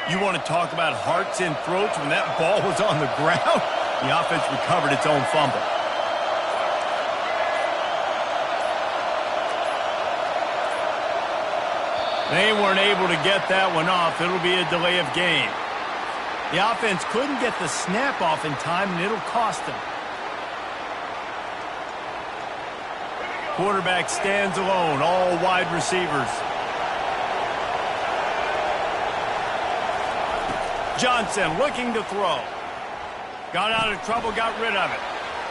You want to talk about hearts and throats when that ball was on the ground? The offense recovered its own fumble. They weren't able to get that one off. It'll be a delay of game. The offense couldn't get the snap off in time, and it'll cost them. Quarterback stands alone, all wide receivers. Johnson looking to throw. Got out of trouble, got rid of it.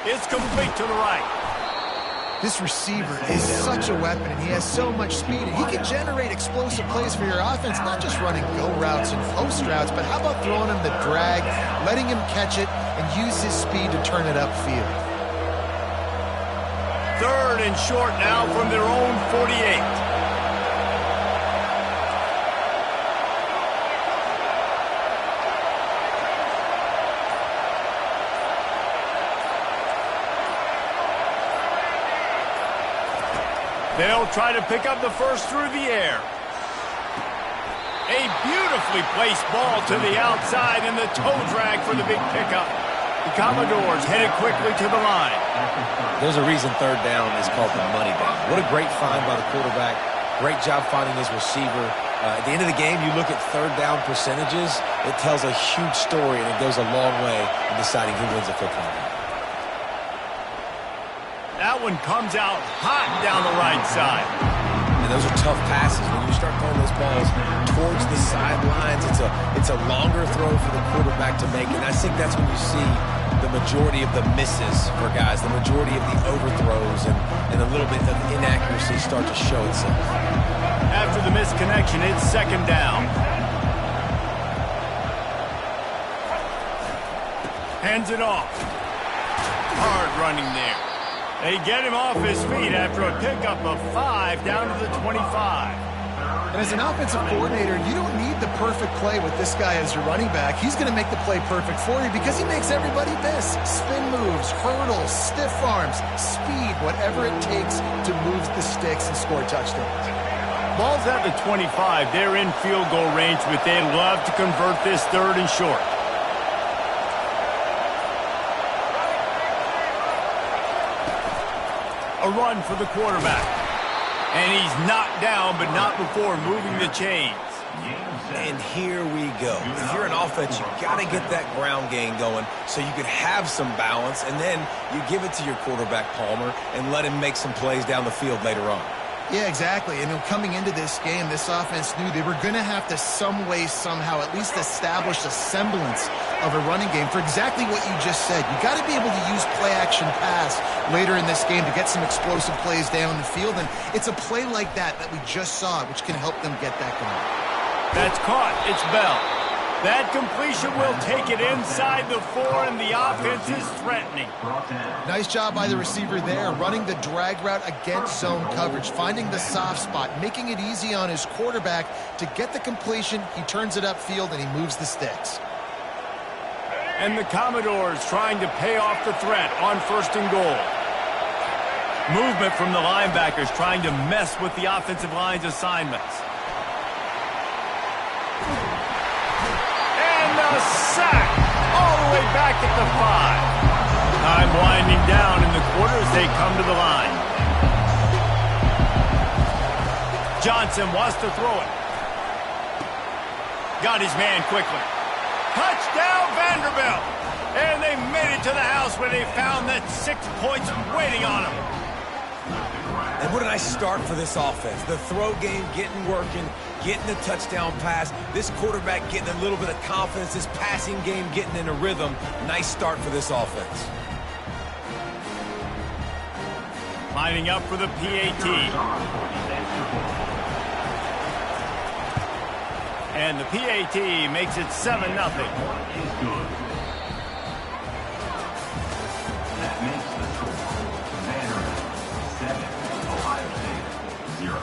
It's complete to the right. This receiver is such a weapon, and he has so much speed. And he can generate explosive plays for your offense, not just running go routes and post routes, but how about throwing him the drag, letting him catch it, and use his speed to turn it upfield. 3rd and short now from their own 48. They'll try to pick up the first through the air. A beautifully placed ball to the outside, and the toe drag for the big pickup. The Commodores headed quickly to the line. There's a reason 3rd down is called the money down. What a great find by the quarterback. Great job finding his receiver. At the end of the game, you look at 3rd down percentages. It tells a huge story, and it goes a long way in deciding who wins a football game. That one comes out hot down the right side. And those are tough passes. When you start throwing those balls towards the sidelines, it's a longer throw for the quarterback to make. And I think that's when you see the majority of the misses for guys, the majority of the overthrows, and a little bit of inaccuracy start to show itself. After the misconnection, it's 2nd down. Hands it off. Hard running there. They get him off his feet after a pickup of 5 down to the 25. And as an offensive coordinator, you don't need the perfect play with this guy as your running back. He's going to make the play perfect for you because he makes everybody miss. Spin moves, hurdles, stiff arms, speed, whatever it takes to move the sticks and score touchdowns. Ball's at the 25. They're in field goal range, but they'd love to convert this 3rd and short. A run for the quarterback. And he's knocked down, but not before moving the chains. And here we go. If you're an offense, you got to get that ground game going so you can have some balance, and then you give it to your quarterback, Palmer, and let him make some plays down the field later on. Yeah, exactly. And coming into this game, this offense knew they were going to have to some way, somehow, at least establish a semblance of a running game for exactly what you just said. You got to be able to use play-action pass later in this game to get some explosive plays down the field. And it's a play like that we just saw, which can help them get that going. That's caught. It's Bell. That completion will take it inside the 4, and the offense is threatening. Nice job by the receiver there, running the drag route against zone coverage, finding the soft spot, making it easy on his quarterback to get the completion. He turns it upfield, and he moves the sticks. And the Commodores trying to pay off the threat on 1st and goal. Movement from the linebackers trying to mess with the offensive line's assignments. A sack all the way back at the 5. Time winding down in the quarter as they come to the line. Johnson wants to throw it. Got his man quickly. Touchdown, Vanderbilt. And they made it to the house where they found that 6 points waiting on them. And what a nice start for this offense. The throw game getting working, getting the touchdown pass. This quarterback getting a little bit of confidence. This passing game getting in a rhythm. Nice start for this offense. Lining up for the PAT. And the PAT makes it 7-0. That makes the score. Vanderbilt 7, Ohio State 0.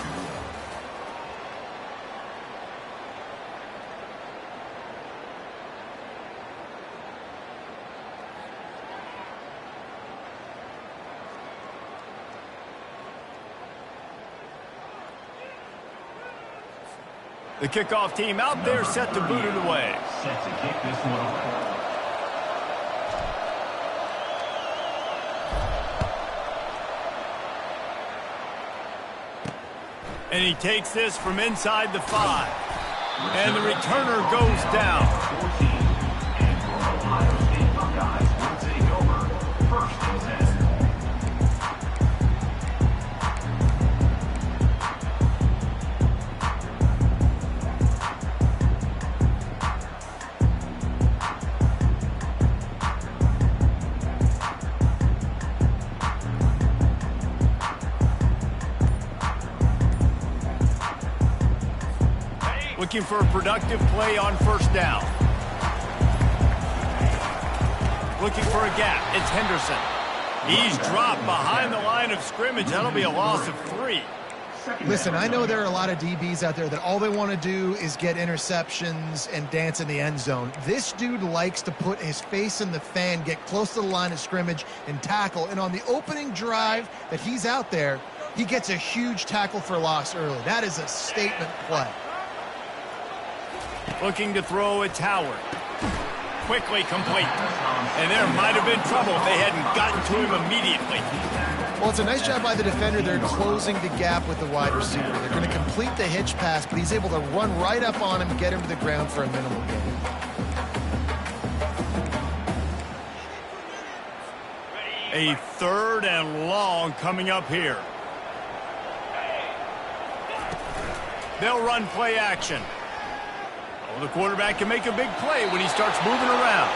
The kickoff team out there set to boot it away. Set to kick this one off. And he takes this from inside the 5. And the returner goes down. 14. And your Ohio State Buckeyes will take over. First and 10. Looking for a productive play on first down. Looking for a gap. It's Henderson. He's dropped behind the line of scrimmage. That'll be a loss of 3. Listen, I know there are a lot of DBs out there that all they want to do is get interceptions and dance in the end zone. This dude likes to put his face in the fan, get close to the line of scrimmage, and tackle. And on the opening drive that he's out there, he gets a huge tackle for loss early. That is a statement play. Looking to throw, it's Howard. Quickly complete. And there might have been trouble if they hadn't gotten to him immediately. Well, it's a nice job by the defender. They're closing the gap with the wide receiver. They're going to complete the hitch pass, but he's able to run right up on him and get him to the ground for a minimal gain. A 3rd and long coming up here. They'll run play action. Oh, the quarterback can make a big play when he starts moving around.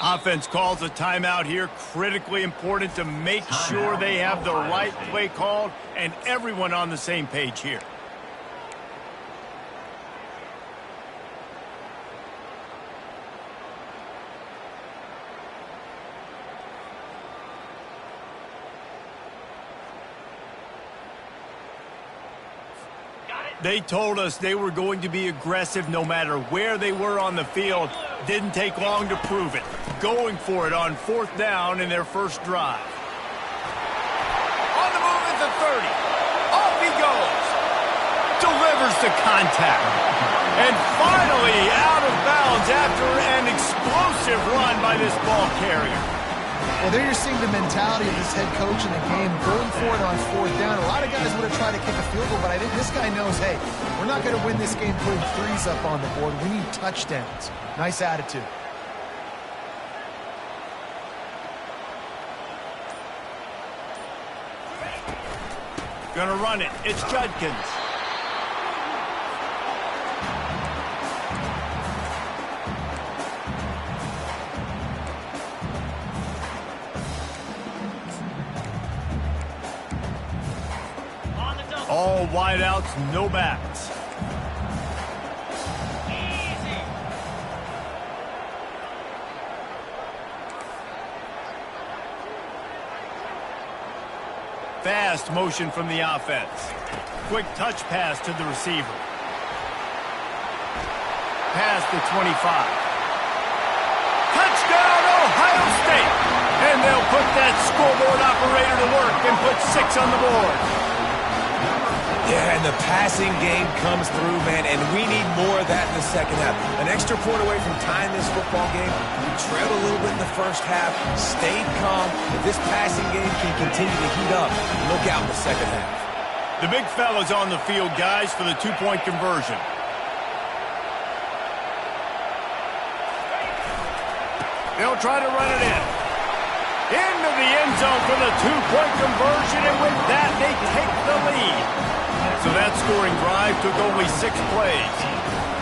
Offense calls a timeout here. Critically important to make sure they have the right play called and everyone on the same page here. They told us they were going to be aggressive no matter where they were on the field. Didn't take long to prove it. Going for it on 4th down in their first drive. On the move at the 30. Off he goes. Delivers the contact. And finally out of bounds after an explosive run by this ball carrier. Well, there you're seeing the mentality of this head coach in the game, going for it on 4th down. A lot of guys would have tried to kick a field goal, but I think this guy knows, hey, we're not going to win this game putting 3s up on the board. We need touchdowns. Nice attitude. Gonna run it. It's Judkins. All wideouts, no backs. Fast motion from the offense. Quick touch pass to the receiver. Past the 25. Touchdown, Ohio State! And they'll put that scoreboard operator to work and put 6 on the board. Yeah, and the passing game comes through, man, and we need more of that in the second half. An extra point away from tying this football game. We trailed a little bit in the first half, stayed calm. If this passing game can continue to heat up, look out in the second half. The big fella's on the field, guys, for the 2-point conversion. They'll try to run it in. Into the end zone for the 2-point conversion, and with that, they take the lead. So that scoring drive took only 6 plays.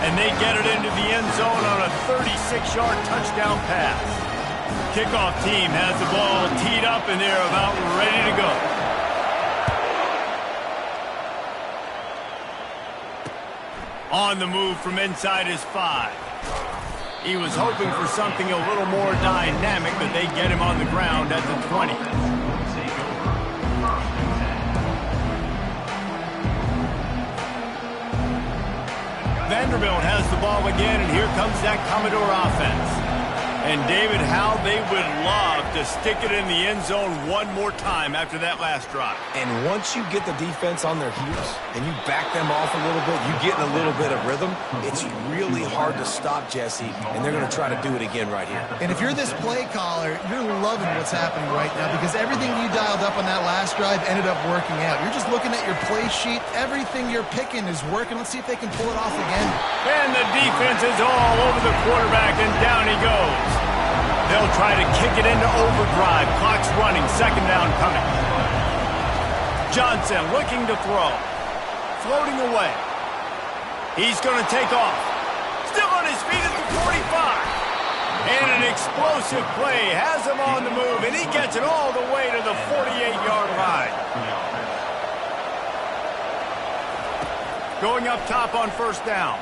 And they get it into the end zone on a 36-yard touchdown pass. Kickoff team has the ball teed up, and they're about ready to go. On the move from inside his 5. He was hoping for something a little more dynamic, but they get him on the ground at the 20. Vanderbilt has the ball again, and here comes that Commodore offense. And, David, how they would love to stick it in the end zone one more time after that last drive. And once you get the defense on their heels and you back them off a little bit, you get in a little bit of rhythm, it's really hard to stop Jesse, and they're going to try to do it again right here. And if you're this play caller, you're loving what's happening right now because everything you dialed up on that last drive ended up working out. You're just looking at your play sheet. Everything you're picking is working. Let's see if they can pull it off again. And the defense is all over the quarterback, and down he goes. They'll try to kick it into overdrive. Clock's running. Second down coming. Johnson looking to throw. Floating away. He's going to take off. Still on his feet at the 45. And an explosive play has him on the move, and he gets it all the way to the 48-yard line. Going up top on first down.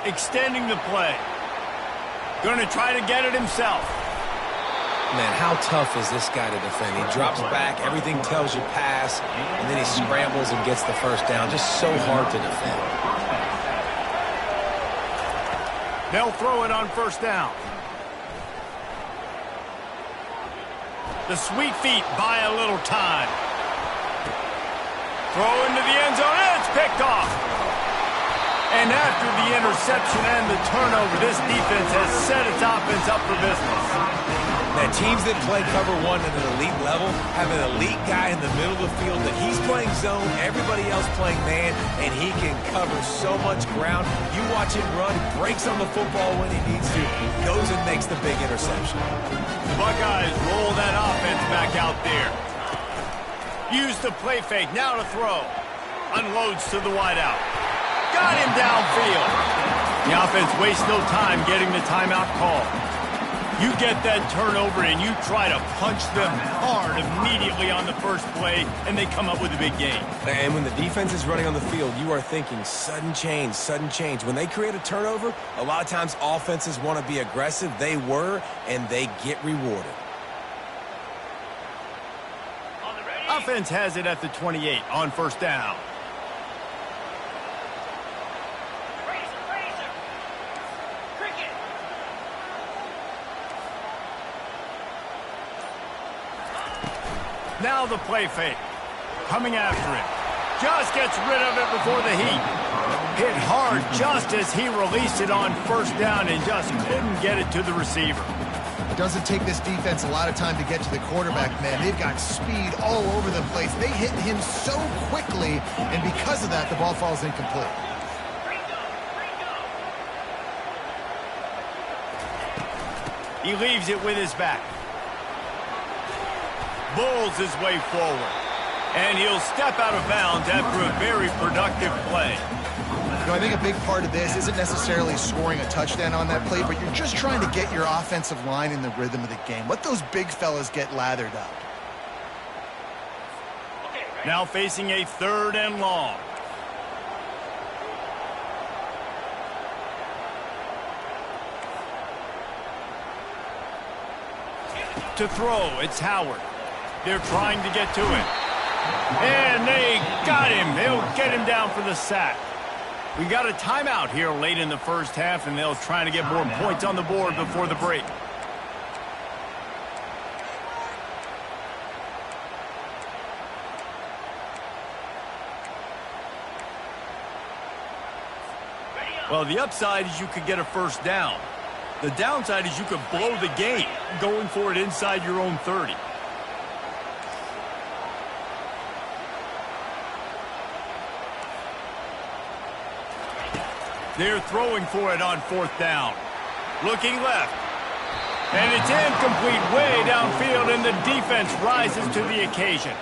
Extending the play. Going to try to get it himself. Man, how tough is this guy to defend? He drops back, everything tells you pass, and then he scrambles and gets the first down. Just so hard to defend. They'll throw it on first down. The sweet feet buy a little time. Throw into the end zone, and it's picked off. And after the interception and the turnover, this defense has set its offense up for business. Now, teams that play cover one at an elite level have an elite guy in the middle of the field that he's playing zone, everybody else playing man, and he can cover so much ground. You watch him run, breaks on the football when he needs to, goes and makes the big interception. The Buckeyes roll that offense back out there. Use the play fake, now to throw. Unloads to the wideout. Got him downfield. The offense wastes no time getting the timeout call. You get that turnover and you try to punch them hard immediately on the first play, and they come up with a big gain. And when the defense is running on the field, you are thinking sudden change, sudden change. When they create a turnover, a lot of times offenses want to be aggressive. They were, and they get rewarded. Offense has it at the 28 on first down. Now the play fake. Coming after it. Just gets rid of it before the heat. Hit hard just as he released it on first down and just couldn't get it to the receiver. It doesn't take this defense a lot of time to get to the quarterback, man. They've got speed all over the place. They hit him so quickly, and because of that, the ball falls incomplete. He leaves it with his back. Bulls his way forward. And he'll step out of bounds after a very productive play. You know, I think a big part of this isn't necessarily scoring a touchdown on that play, but you're just trying to get your offensive line in the rhythm of the game. Let those big fellas get lathered up. Now facing a third and long. To throw, it's Howard. They're trying to get to it. And they got him. They'll get him down for the sack. We got a timeout here late in the first half, and they'll try to get more points on the board before the break. Well, the upside is you could get a first down. The downside is you could blow the game going for it inside your own 30. They're throwing for it on fourth down. Looking left. And it's incomplete way downfield, and the defense rises to the occasion.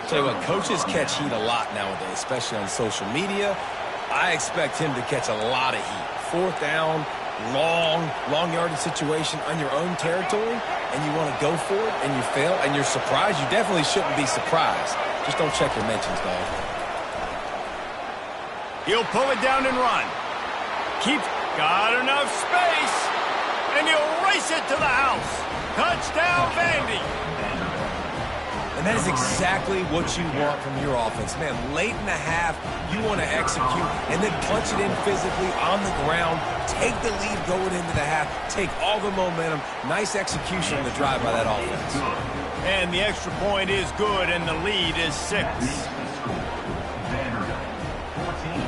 Tell you what, coaches catch heat a lot nowadays, especially on social media. I expect him to catch a lot of heat. Fourth down, long yardage situation on your own territory, and you want to go for it, and you fail, and you're surprised. You definitely shouldn't be surprised. Just don't check your mentions, dog. He'll pull it down and run. Got enough space. And he'll race it to the house. Touchdown, Vandy. And that is exactly what you want from your offense. Man, late in the half, you want to execute and then punch it in physically on the ground. Take the lead going into the half. Take all the momentum. Nice execution on the drive by that offense. And the extra point is good, and the lead is 6. Vanderbilt 14,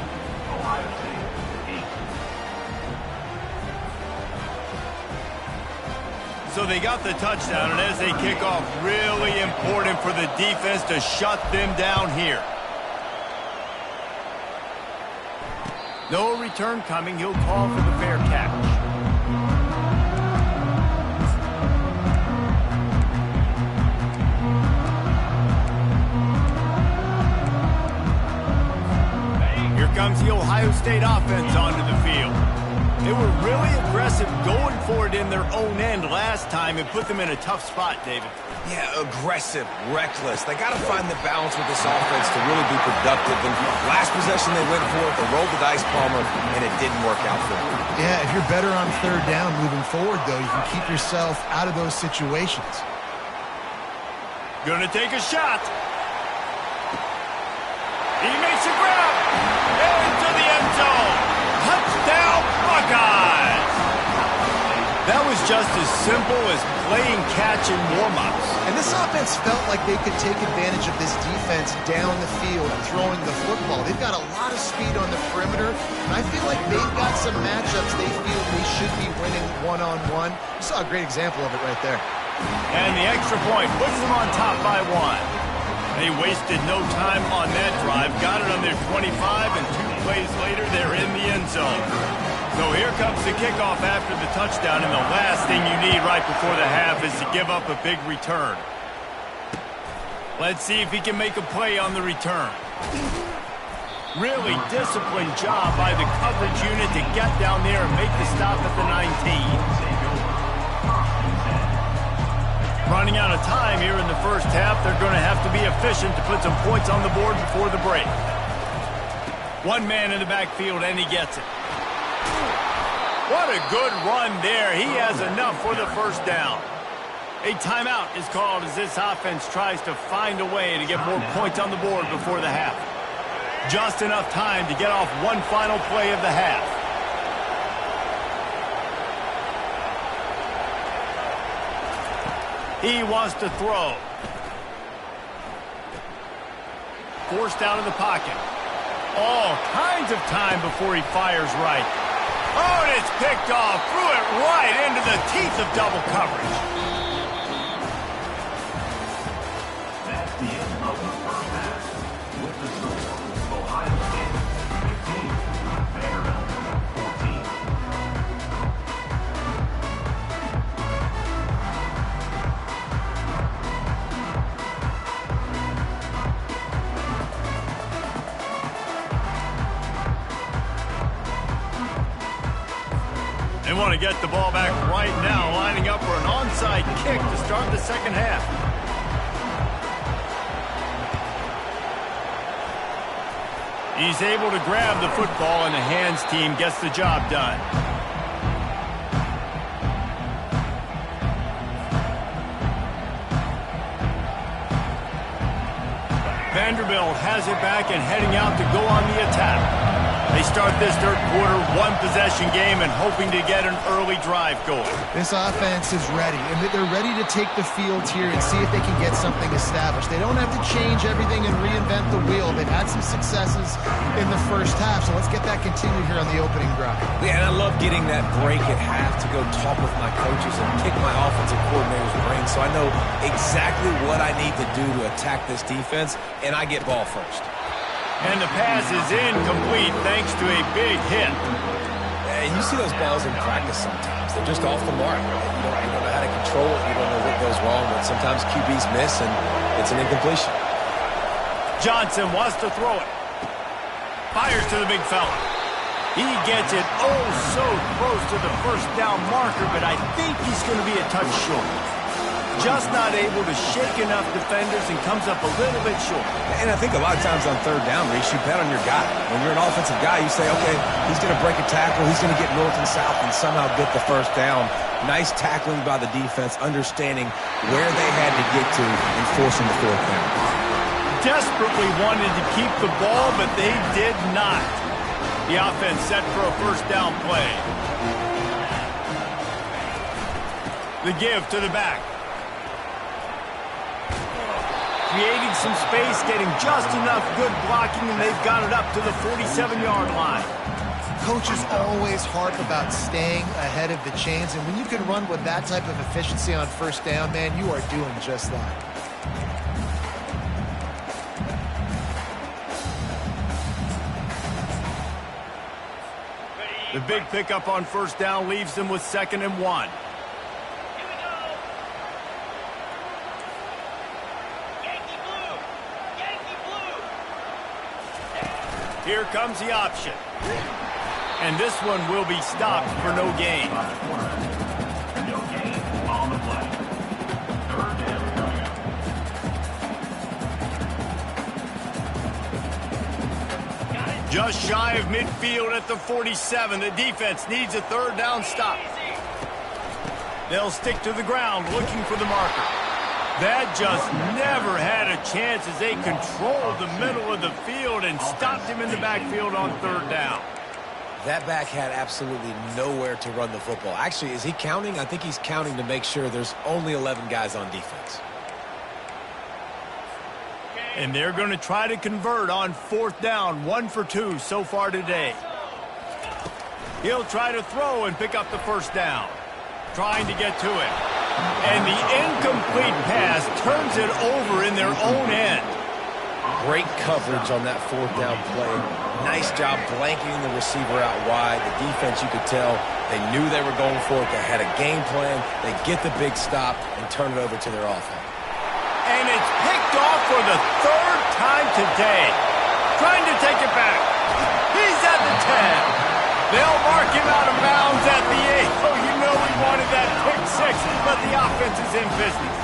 Ohio State 8. So they got the touchdown, and as they kick off, really important for the defense to shut them down here. No return coming. He'll call for the fair catch. Here comes the Ohio State offense onto the field. They were really aggressive going for it in their own end last time and put them in a tough spot, David. Yeah, aggressive, reckless. They got to find the balance with this offense to really be productive. And last possession they went for it, they rolled the dice, Palmer, and it didn't work out for them. Yeah, if you're better on third down moving forward, though, you can keep yourself out of those situations. Gonna take a shot. He makes a grab. Into the end zone. Touchdown, Buckeyes. That was just as simple as playing catch in warm-ups. And this offense felt like they could take advantage of this defense down the field, throwing the football. They've got a lot of speed on the perimeter, and I feel like they've got some matchups they feel they should be winning one-on-one. You saw a great example of it right there. And the extra point puts them on top by 1. They wasted no time on that drive, got it on their 25, and 2 plays later, they're in the end zone. So here comes the kickoff after the touchdown, and the last thing you need right before the half is to give up a big return. Let's see if he can make a play on the return. Really disciplined job by the coverage unit to get down there and make the stop at the 19. Running out of time here in the first half, they're going to have to be efficient to put some points on the board before the break. One man in the backfield, and he gets it. What a good run there. He has enough for the first down. A timeout is called as this offense tries to find a way to get more points on the board before the half. Just enough time to get off one final play of the half. He wants to throw. Forced out of the pocket. All kinds of time before he fires right. Oh, and it's picked off. Threw it right into the teeth of double coverage. That's the end of the first half. With the score, Ohio State 15, Vanderbilt 14. They want to get the ball back right now, lining up for an onside kick to start the second half. He's able to grab the football, and the hands team gets the job done. Vanderbilt has it back and heading out to go on the attack. They start this third quarter one-possession game and hoping to get an early drive going. This offense is ready, and they're ready to take the field here and see if they can get something established. They don't have to change everything and reinvent the wheel. They've had some successes in the first half, so let's get that continued here on the opening drive. Yeah, and I love getting that break at half to go talk with my coaches and pick my offensive coordinator's brain so I know exactly what I need to do to attack this defense, and I get ball first. And the pass is incomplete thanks to a big hit. And you see those balls in practice sometimes. They're just off the mark. You don't know how to control it. You don't know what goes wrong, but sometimes QBs miss, and it's an incompletion. Johnson wants to throw it. Fires to the big fella. He gets it oh so close to the first down marker, but I think he's going to be a touch short. Just not able to shake enough defenders and comes up a little bit short. And I think a lot of times on third down, Reese, you bet on your guy. When you're an offensive guy, you say, okay, he's going to break a tackle, he's going to get north and south and somehow get the first down. Nice tackling by the defense, understanding where they had to get to and forcing the fourth down. Desperately wanted to keep the ball, but they did not. The offense set for a first down play. The give to the back. Creating some space, getting just enough good blocking, and they've got it up to the 47-yard line. Coaches always harp about staying ahead of the chains, and when you can run with that type of efficiency on first down, man, you are doing just that. The big pickup on first down leaves them with 2nd and 1. Here comes the option. And this one will be stopped for no gain. No gain on the play. Third down coming up. Just shy of midfield at the 47. The defense needs a third down stop. They'll stick to the ground looking for the marker. That just never had a chance as they controlled the middle of the field and stopped him in the backfield on third down. That back had absolutely nowhere to run the football. Actually, is he counting? I think he's counting to make sure there's only 11 guys on defense. And they're going to try to convert on fourth down, 1 for 2 so far today. He'll try to throw and pick up the first down. Trying to get to it. And the incomplete pass turns it over in their own end. Great coverage on that fourth down play. Nice job blanketing the receiver out wide. The defense, you could tell, they knew they were going for it. They had a game plan. They get the big stop and turn it over to their offense. And it's picked off for the 3rd time today. Trying to take it back. He's at the 10. They'll mark him out of bounds at the 8. Oh, you know we wanted that pick 6, but the offense is in business.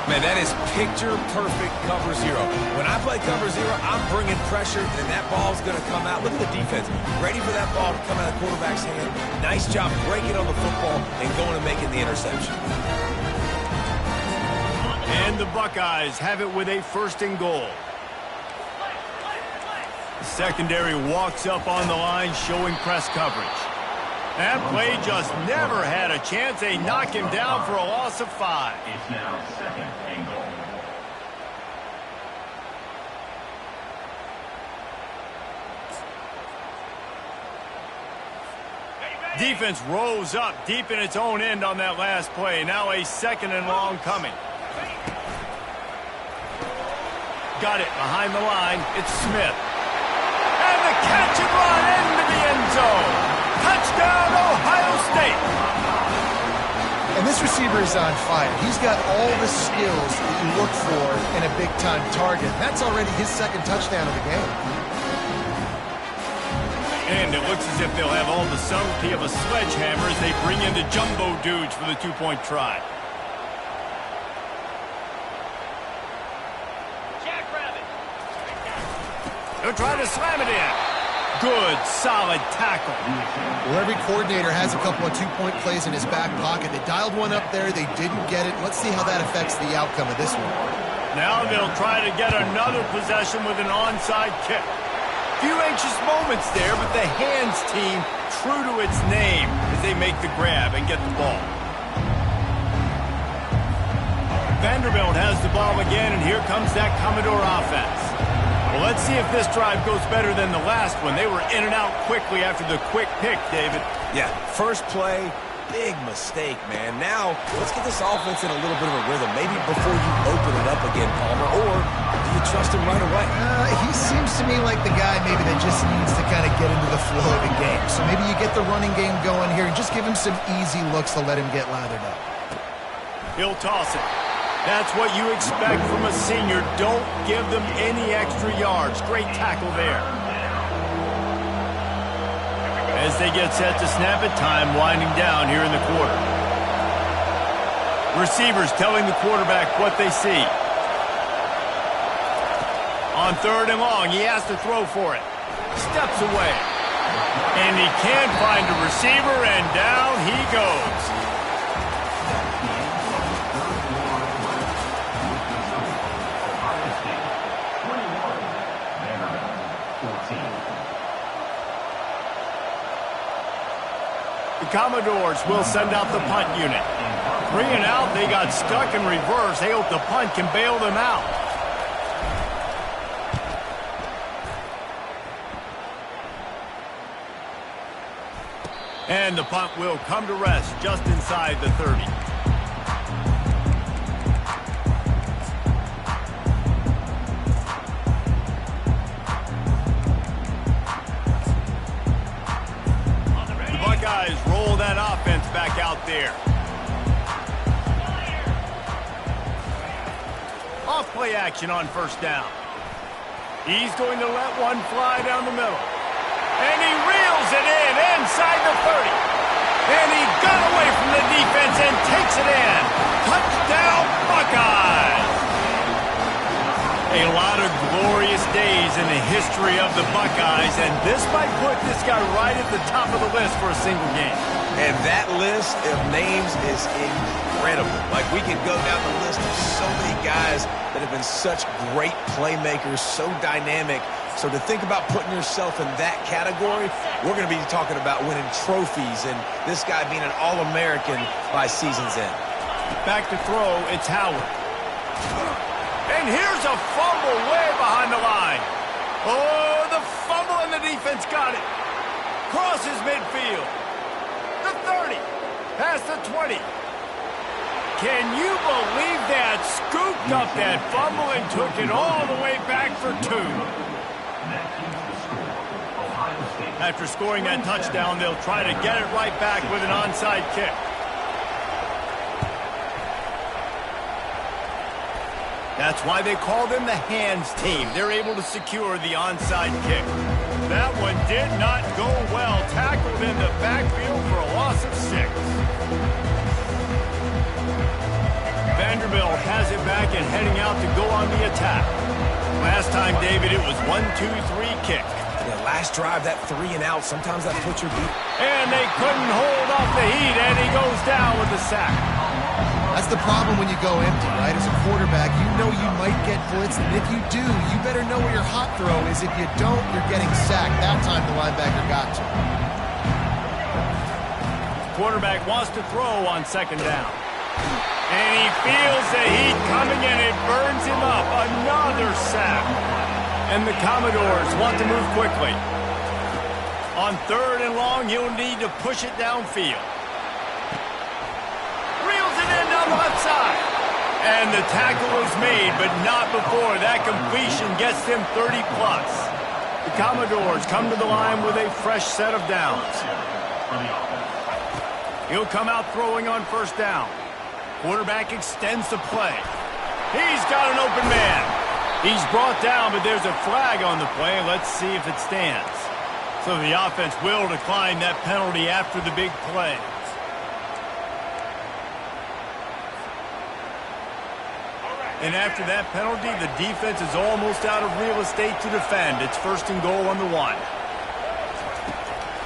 Man, that is picture-perfect cover zero. When I play cover zero, I'm bringing pressure, and that ball's going to come out. Look at the defense. Ready for that ball to come out of the quarterback's hand. Nice job breaking on the football and going and making the interception. And the Buckeyes have it with a 1st and goal. The secondary walks up on the line, showing press coverage. That play just never had a chance. They knock him down for a loss of 5. It's now 2nd and goal. Defense rose up deep in its own end on that last play. Now a 2nd and long coming. Got it behind the line. It's Smith. And the catch and run into the end zone. Touchdown, Ohio State. And this receiver is on fire. He's got all the skills that you look for in a big-time target. That's already his 2nd touchdown of the game. And it looks as if they'll have all the subtlety of a sledgehammer as they bring in the jumbo dudes for the 2-point try. They'll try to slam it in. Good, solid tackle. Well, every coordinator has a couple of 2-point plays in his back pocket. They dialed one up there. They didn't get it. Let's see how that affects the outcome of this one. Now they'll try to get another possession with an onside kick. Few anxious moments there, but the hands team true to its name as they make the grab and get the ball. Vanderbilt has the ball again, and here comes that Commodore offense. Well, let's see if this drive goes better than the last one. They were in and out quickly after the quick pick, David. Yeah, first play, big mistake, man. Now, let's get this offense in a little bit of a rhythm. Maybe before you open it up again, Palmer, or do you trust him right away? He seems to me like the guy maybe that just needs to kind of get into the flow of the game. So maybe you get the running game going here and just give him some easy looks to let him get lathered up. He'll toss it. That's what you expect from a senior. Don't give them any extra yards. Great tackle there. As they get set to snap it, time winding down here in the quarter. Receivers telling the quarterback what they see. On 3rd and long, he has to throw for it. Steps away. And he can't find a receiver, and down he goes. The Commodores will send out the punt unit. 3 and out, they got stuck in reverse. They hope the punt can bail them out. And the punt will come to rest just inside the 30. The Buckeyes roll that offense back out there. Off play action on 1st down. He's going to let one fly down the middle. And he reels it in inside the 30. And he got away from the defense and takes it in. Touchdown, Buckeyes! A lot of glorious days in the history of the Buckeyes, and this might put this guy right at the top of the list for a single game. And that list of names is incredible. Like, we could go down the list of so many guys that have been such great playmakers, so dynamic. So to think about putting yourself in that category, we're going to be talking about winning trophies and this guy being an All-American by season's end. Back to throw, it's Howard. And here's a fumble way behind the line. Oh, the fumble and the defense got it. Crosses midfield. The 30. Past the 20. Can you believe that? Scooped up that fumble and took it all the way back for 2. After scoring that touchdown, they'll try to get it right back with an onside kick. That's why they call them the hands team. They're able to secure the onside kick. That one did not go well. Tackled in the backfield for a loss of 6. Vanderbilt has it back and heading out to go on the attack. Last time, David, it was 1-2-3 kick. The last drive, that 3 and out, sometimes that puts your beat. And they couldn't hold off the heat, and he goes down with the sack. That's the problem when you go empty, right? As a quarterback, you know you might get blitzed, and if you do, you better know where your hot throw is. If you don't, you're getting sacked. That time the linebacker got to. Quarterback wants to throw on 2nd down. And he feels the heat coming, and it burns him up. Another sack. And the Commodores want to move quickly. On 3rd and long, he'll need to push it downfield. Reels it in down the left side. And the tackle is made, but not before that completion gets them 30+. The Commodores come to the line with a fresh set of downs. He'll come out throwing on 1st down. Quarterback extends the play. He's got an open man. He's brought down, but there's a flag on the play. Let's see if it stands. So the offense will decline that penalty after the big play. And after that penalty, the defense is almost out of real estate to defend. It's 1st and goal on the 1.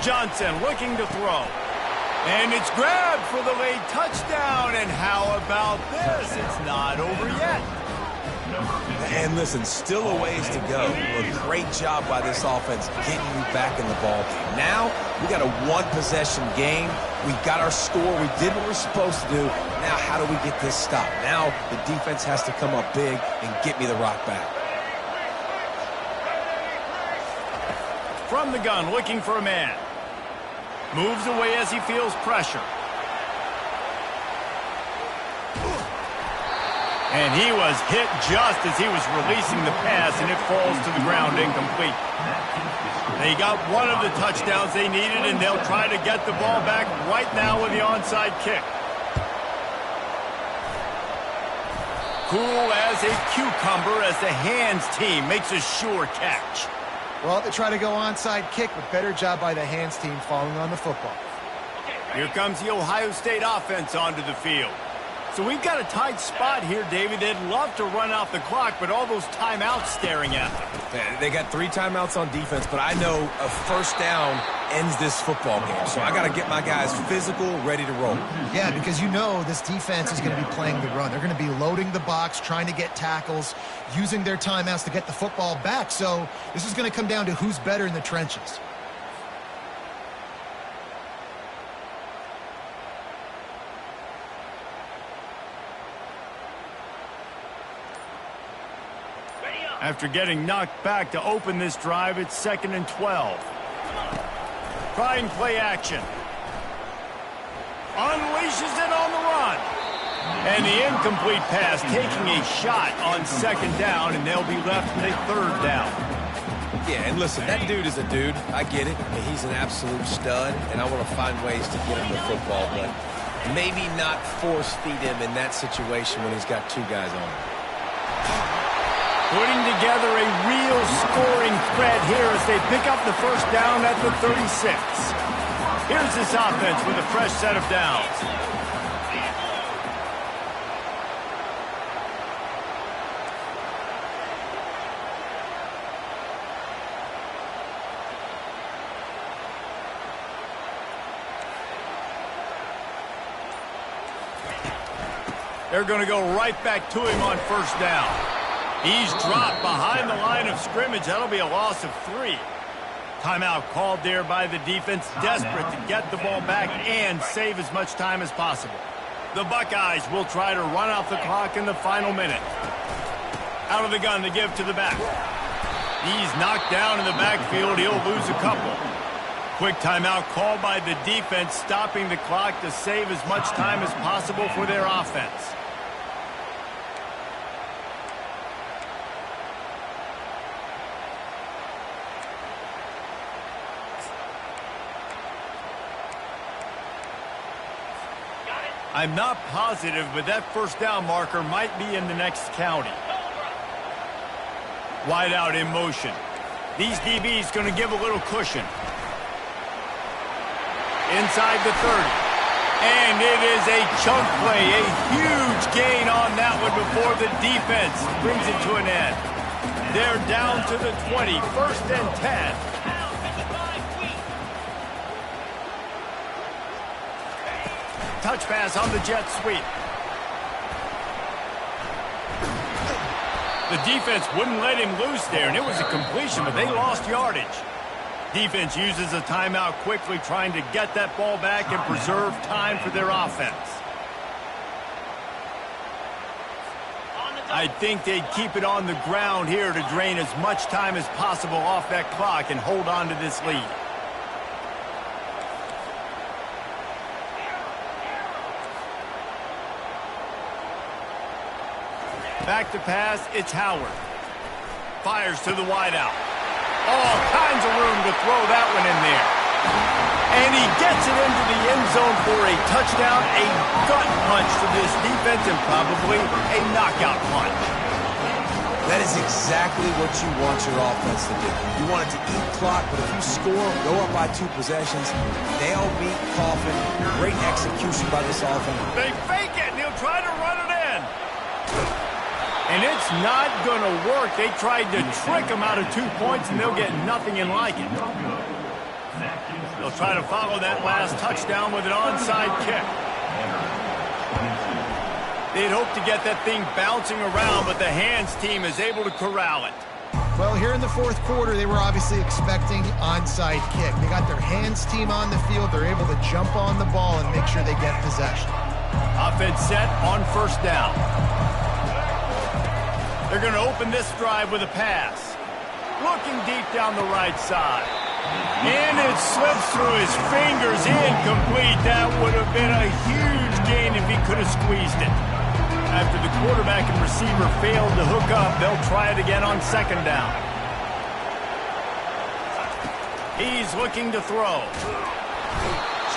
Johnson looking to throw. And it's grabbed for the late touchdown. And how about this? It's not over yet. And listen, still a ways to go. A great job by this offense getting you back in the ball game. Now, we got a 1-possession game. We got our score. We did what we're supposed to do. Now, how do we get this stopped? Now, the defense has to come up big and get me the rock back. From the gun, looking for a man. Moves away as he feels pressure. And he was hit just as he was releasing the pass, and it falls to the ground incomplete. They got one of the touchdowns they needed, and they'll try to get the ball back right now with the onside kick. Cool as a cucumber as the hands team makes a sure catch. Well, they try to go onside kick, but better job by the hands team falling on the football. Here comes the Ohio State offense onto the field. So we've got a tight spot here, David. They'd love to run out the clock, but all those timeouts staring at them. They got 3 timeouts on defense, but I know a first down ends this football game. So I got to get my guys physical, ready to roll. Yeah, because you know this defense is going to be playing the run. They're going to be loading the box, trying to get tackles, using their timeouts to get the football back. So this is going to come down to who's better in the trenches. After getting knocked back to open this drive, it's 2nd and 12. Try and play action. Unleashes it on the run. And the incomplete pass taking a shot on 2nd down, and they'll be left with a 3rd down. Yeah, and listen, that dude is a dude. I get it. And he's an absolute stud, and I want to find ways to get him the football, but maybe not force feed him in that situation when he's got 2 guys on him. Putting together a real scoring threat here as they pick up the 1st down at the 36. Here's this offense with a fresh set of downs. They're going to go right back to him on 1st down. He's dropped behind the line of scrimmage. That'll be a loss of 3. Timeout called there by the defense, desperate to get the ball back and save as much time as possible. The Buckeyes will try to run out the clock in the final minute. Out of the gun to give to the back. He's knocked down in the backfield. He'll lose a couple. Quick timeout called by the defense, stopping the clock to save as much time as possible for their offense. I'm not positive, but that 1st down marker might be in the next county. Wide out in motion. These DBs going to give a little cushion. Inside the 30. And it is a chunk play, a huge gain on that one before the defense brings it to an end. They're down to the 20, 1st and 10. Touch pass on the jet sweep. The defense wouldn't let him loose there, and it was a completion, but they lost yardage. Defense uses a timeout quickly, trying to get that ball back and preserve time for their offense. I think they'd keep it on the ground here to drain as much time as possible off that clock and hold on to this lead. Back to pass, it's Howard. Fires to the wideout. All kinds of room to throw that one in there. And he gets it into the end zone for a touchdown, a gut punch to this defense, and probably a knockout punch. That is exactly what you want your offense to do. You want it to eat clock, but if you score, go up by 2 possessions, nail, beat, coffin, great execution by this offense. They fake it, and he'll try to run it in. And it's not going to work. They tried to trick him out of 2 points, and they'll get nothing in like it. They'll try to follow that last touchdown with an onside kick. They'd hope to get that thing bouncing around, but the hands team is able to corral it. Well, here in the 4th quarter, they were obviously expecting onside kick. They got their hands team on the field. They're able to jump on the ball and make sure they get possession. Offense set on 1st down. They're going to open this drive with a pass. Looking deep down the right side. And it slips through his fingers, incomplete. That would have been a huge gain if he could have squeezed it. After the quarterback and receiver failed to hook up, they'll try it again on 2nd down. He's looking to throw.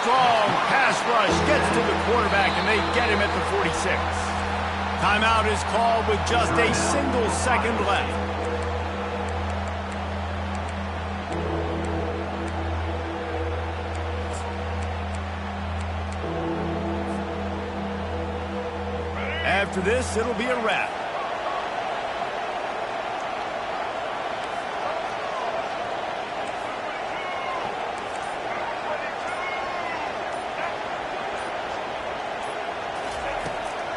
Strong pass rush gets to the quarterback, and they get him at the 46. Timeout is called with just a single second left. After this, it'll be a wrap.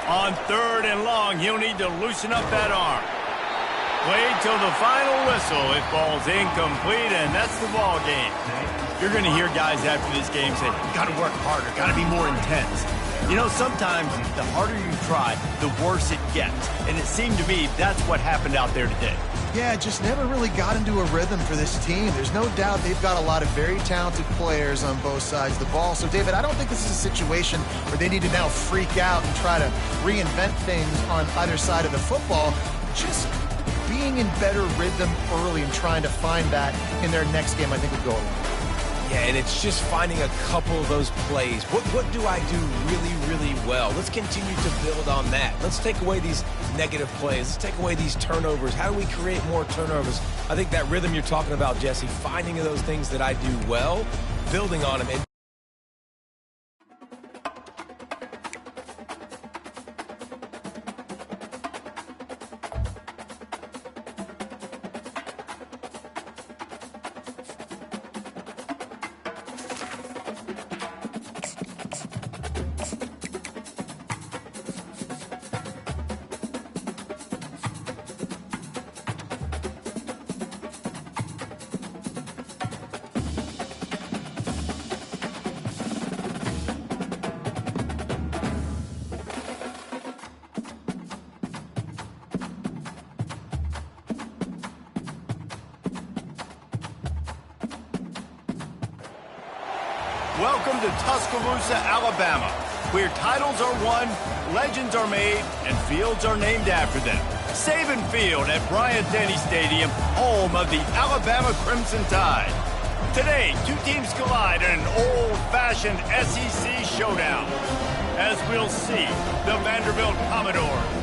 On 3rd and long, he'll need to loosen up that arm. Played till the final whistle. It falls incomplete, and that's the ball game. You're going to hear guys after this game say, got to work harder, got to be more intense. You know, sometimes the harder you try, the worse it gets. And it seemed to me that's what happened out there today. Yeah, just never really got into a rhythm for this team. There's no doubt they've got a lot of very talented players on both sides of the ball. So, David, I don't think this is a situation where they need to now freak out and try to reinvent things on either side of the football. Just being in better rhythm early and trying to find that in their next game, I think would go a long way. Yeah, and it's just finding a couple of those plays. What do I do really, really well? Let's continue to build on that. Let's take away these negative plays. Let's take away these turnovers. How do we create more turnovers? I think that rhythm you're talking about, Jesse, finding those things that I do well, building on them. And Welcome to Tuscaloosa, Alabama, where titles are won, legends are made, and fields are named after them. Saban Field at Bryant-Denny Stadium, home of the Alabama Crimson Tide. Today, two teams collide in an old-fashioned SEC showdown. As we'll see, the Vanderbilt Commodores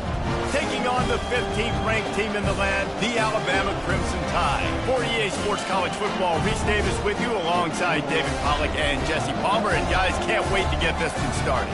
taking on the 15th-ranked team in the land, the Alabama Crimson Tide. For EA Sports College Football, Reese Davis with you alongside David Pollack and Jesse Palmer. And guys, can't wait to get this one started.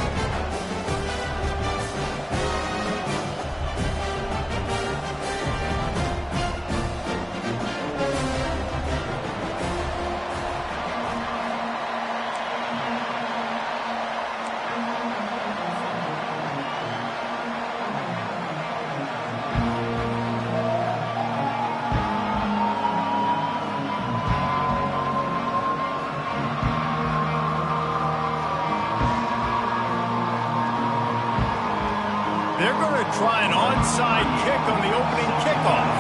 They're going to try an onside kick on the opening kickoff.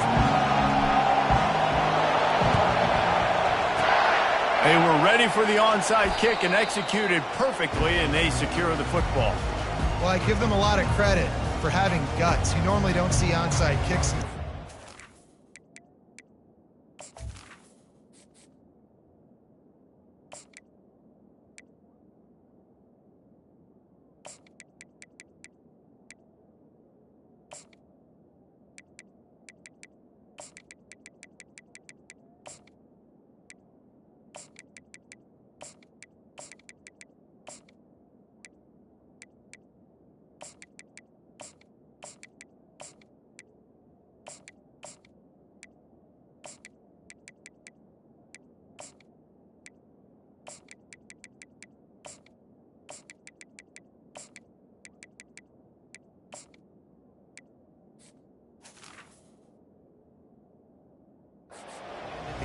They were ready for the onside kick and executed perfectly, and they secure the football. Well, I give them a lot of credit for having guts. You normally don't see onside kicks.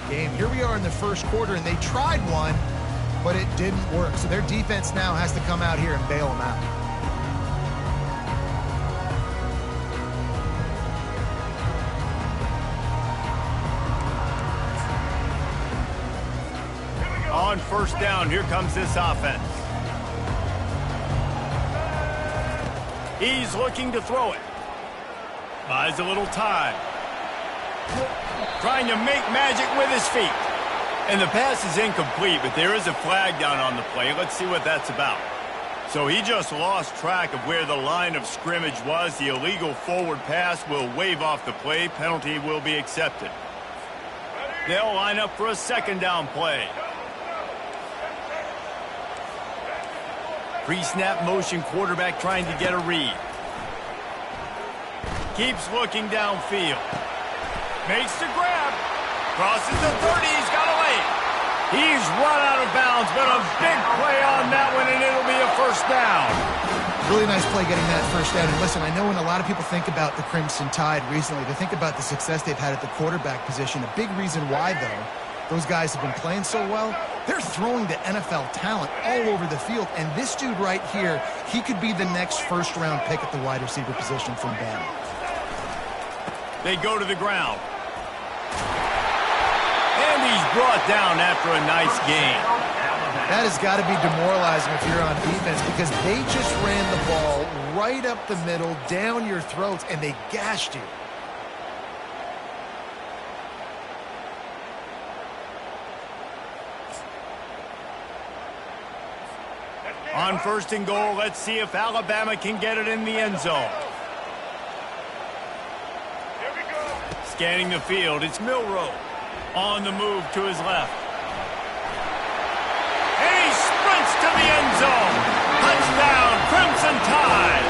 Game. Here we are in the first quarter, and they tried one, but it didn't work. So their defense now has to come out here and bail them out. On first down, here comes this offense. He's looking to throw it. Buys a little time. Trying to make magic with his feet. And the pass is incomplete, but there is a flag down on the play. Let's see what that's about. So he just lost track of where the line of scrimmage was. The illegal forward pass will wave off the play. Penalty will be accepted. They'll line up for a second down play. Pre-snap motion, quarterback trying to get a read. Keeps looking downfield. Makes the grab. Crosses the 30. He's got a lane. He's run out of bounds, but a big play on that one, and it'll be a first down. Really nice play getting that first down. And listen, I know when a lot of people think about the Crimson Tide recently, they think about the success they've had at the quarterback position. A big reason why, though, those guys have been playing so well, they're throwing to NFL talent all over the field. And this dude right here, he could be the next first-round pick at the wide receiver position from Vandy. They go to the ground. And he's brought down after a nice gain. That has got to be demoralizing if you're on defense, because they just ran the ball right up the middle, down your throats, and they gashed you. On first and goal, let's see if Alabama can get it in the end zone. Here we go. Scanning the field, it's Milroe. On the move to his left. And he sprints to the end zone. Touchdown, Crimson Tide.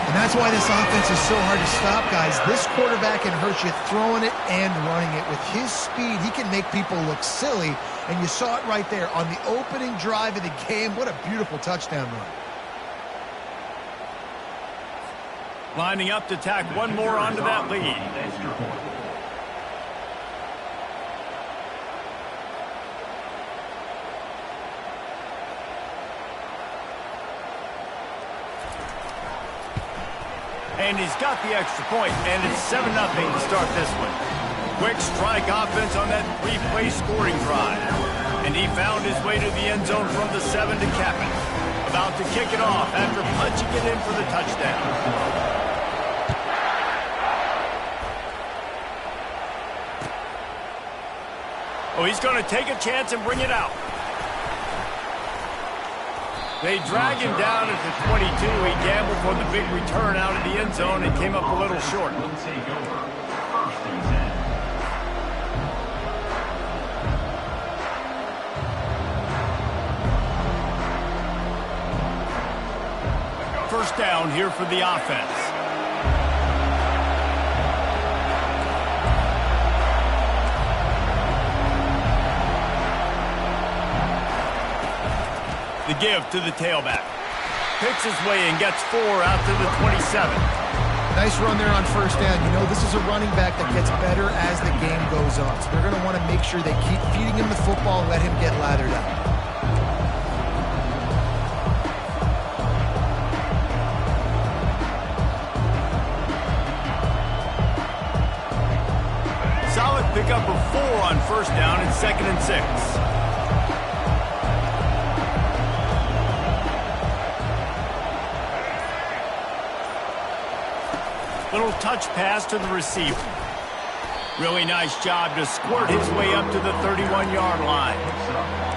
And that's why this offense is so hard to stop, guys. This quarterback can hurt you throwing it and running it. With his speed, he can make people look silly. And you saw it right there on the opening drive of the game. What a beautiful touchdown run. Lining up to tack one more onto that lead. And he's got the extra point, and it's 7-0 to start this one. Quick strike offense on that three-play scoring drive. And he found his way to the end zone from the 7 to cap it. About to kick it off after punching it in for the touchdown. Oh, he's going to take a chance and bring it out. They drag him down at the 22. He gambled for the big return out of the end zone and came up a little short. Will take over. First and 10. First down here for the offense. The give to the tailback. Picks his way and gets 4 out to the 27. Nice run there on first down. You know, this is a running back that gets better as the game goes on. So they're going to want to make sure they keep feeding him the football and let him get lathered up. Solid pickup of 4 on first down and 2nd and 6. Little touch pass to the receiver. Really nice job to squirt his way up to the 31-yard line.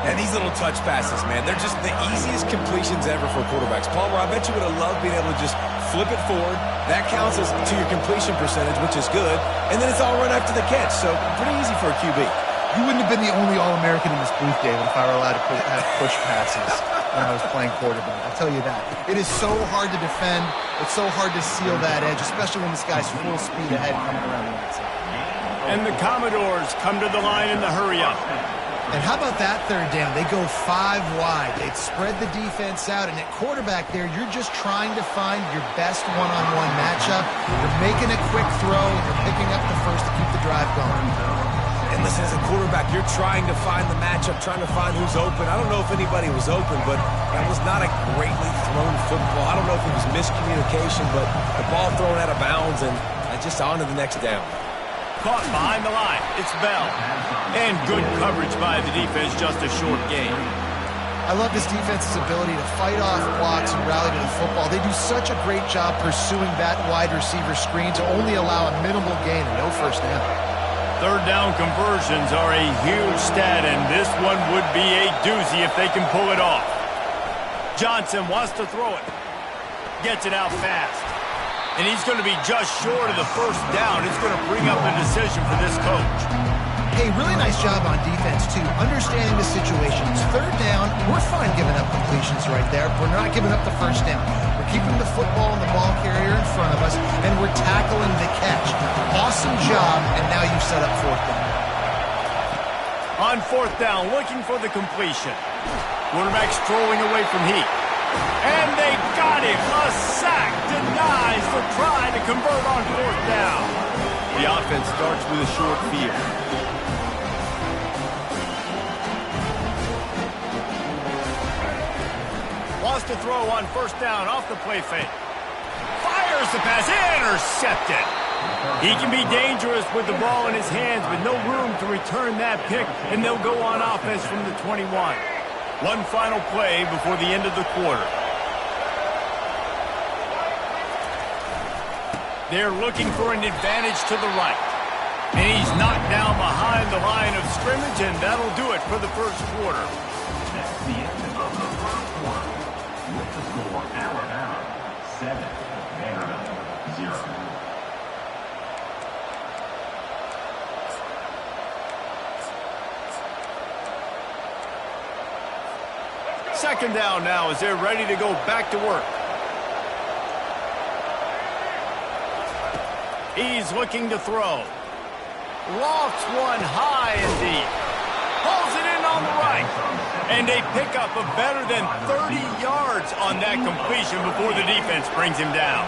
And these little touch passes, man, they're just the easiest completions ever for quarterbacks. Palmer, I bet you would have loved being able to just flip it forward. That counts as to your completion percentage, which is good. And then it's all run after the catch, so pretty easy for a QB. You wouldn't have been the only All-American in this booth, David, if I were allowed to have push passes when I was playing quarterback. I'll tell you that. It is so hard to defend. It's so hard to seal that edge, especially when this guy's full speed ahead coming around the outside. And the Commodores come to the line in the hurry-up. And how about that third down? They go 5 wide. They'd spread the defense out, and at quarterback there, you're just trying to find your best one-on-one matchup. You're making a quick throw, and you're picking up the first to keep the drive going. And listen, as a quarterback, you're trying to find the matchup, trying to find who's open. I don't know if anybody was open, but that was not a greatly thrown football. I don't know if it was miscommunication, but the ball thrown out of bounds, and just on to the next down. Caught behind the line. It's Bell. And good coverage by the defense, just a short gain. I love this defense's ability to fight off blocks and rally to the football. They do such a great job pursuing that wide receiver screen to only allow a minimal gain and no first down. Third down conversions are a huge stat, and this one would be a doozy if they can pull it off. Johnson wants to throw it. Gets it out fast. And he's going to be just short of the first down. It's going to bring up a decision for this coach. Hey, really nice job on defense, too. Understanding the situation. It's third down. We're fine giving up completions right there. We're not giving up the first down. We're keeping the football and the ball carrier in front of us, and we're tackling the catch. Awesome job, and now you've set up fourth down. On fourth down, looking for the completion. Quarterback strolling away from heat. And they got him. A sack denies the try to convert on fourth down. The offense starts with a short field. Wants to throw on first down off the play fake. Fires the pass. Intercepted. He can be dangerous with the ball in his hands, but no room to return that pick, and they'll go on offense from the 21. One final play before the end of the quarter. They're looking for an advantage to the right. And he's knocked down behind the line of scrimmage, and that'll do it for the first quarter. That's the end of the first quarter. With the score, Alabama 7, Vanderbilt 0. Second down now as they're ready to go back to work. He's looking to throw. Lofts one high and deep. Pulls it in on the right. And they pick up a better than 30 yards on that completion before the defense brings him down.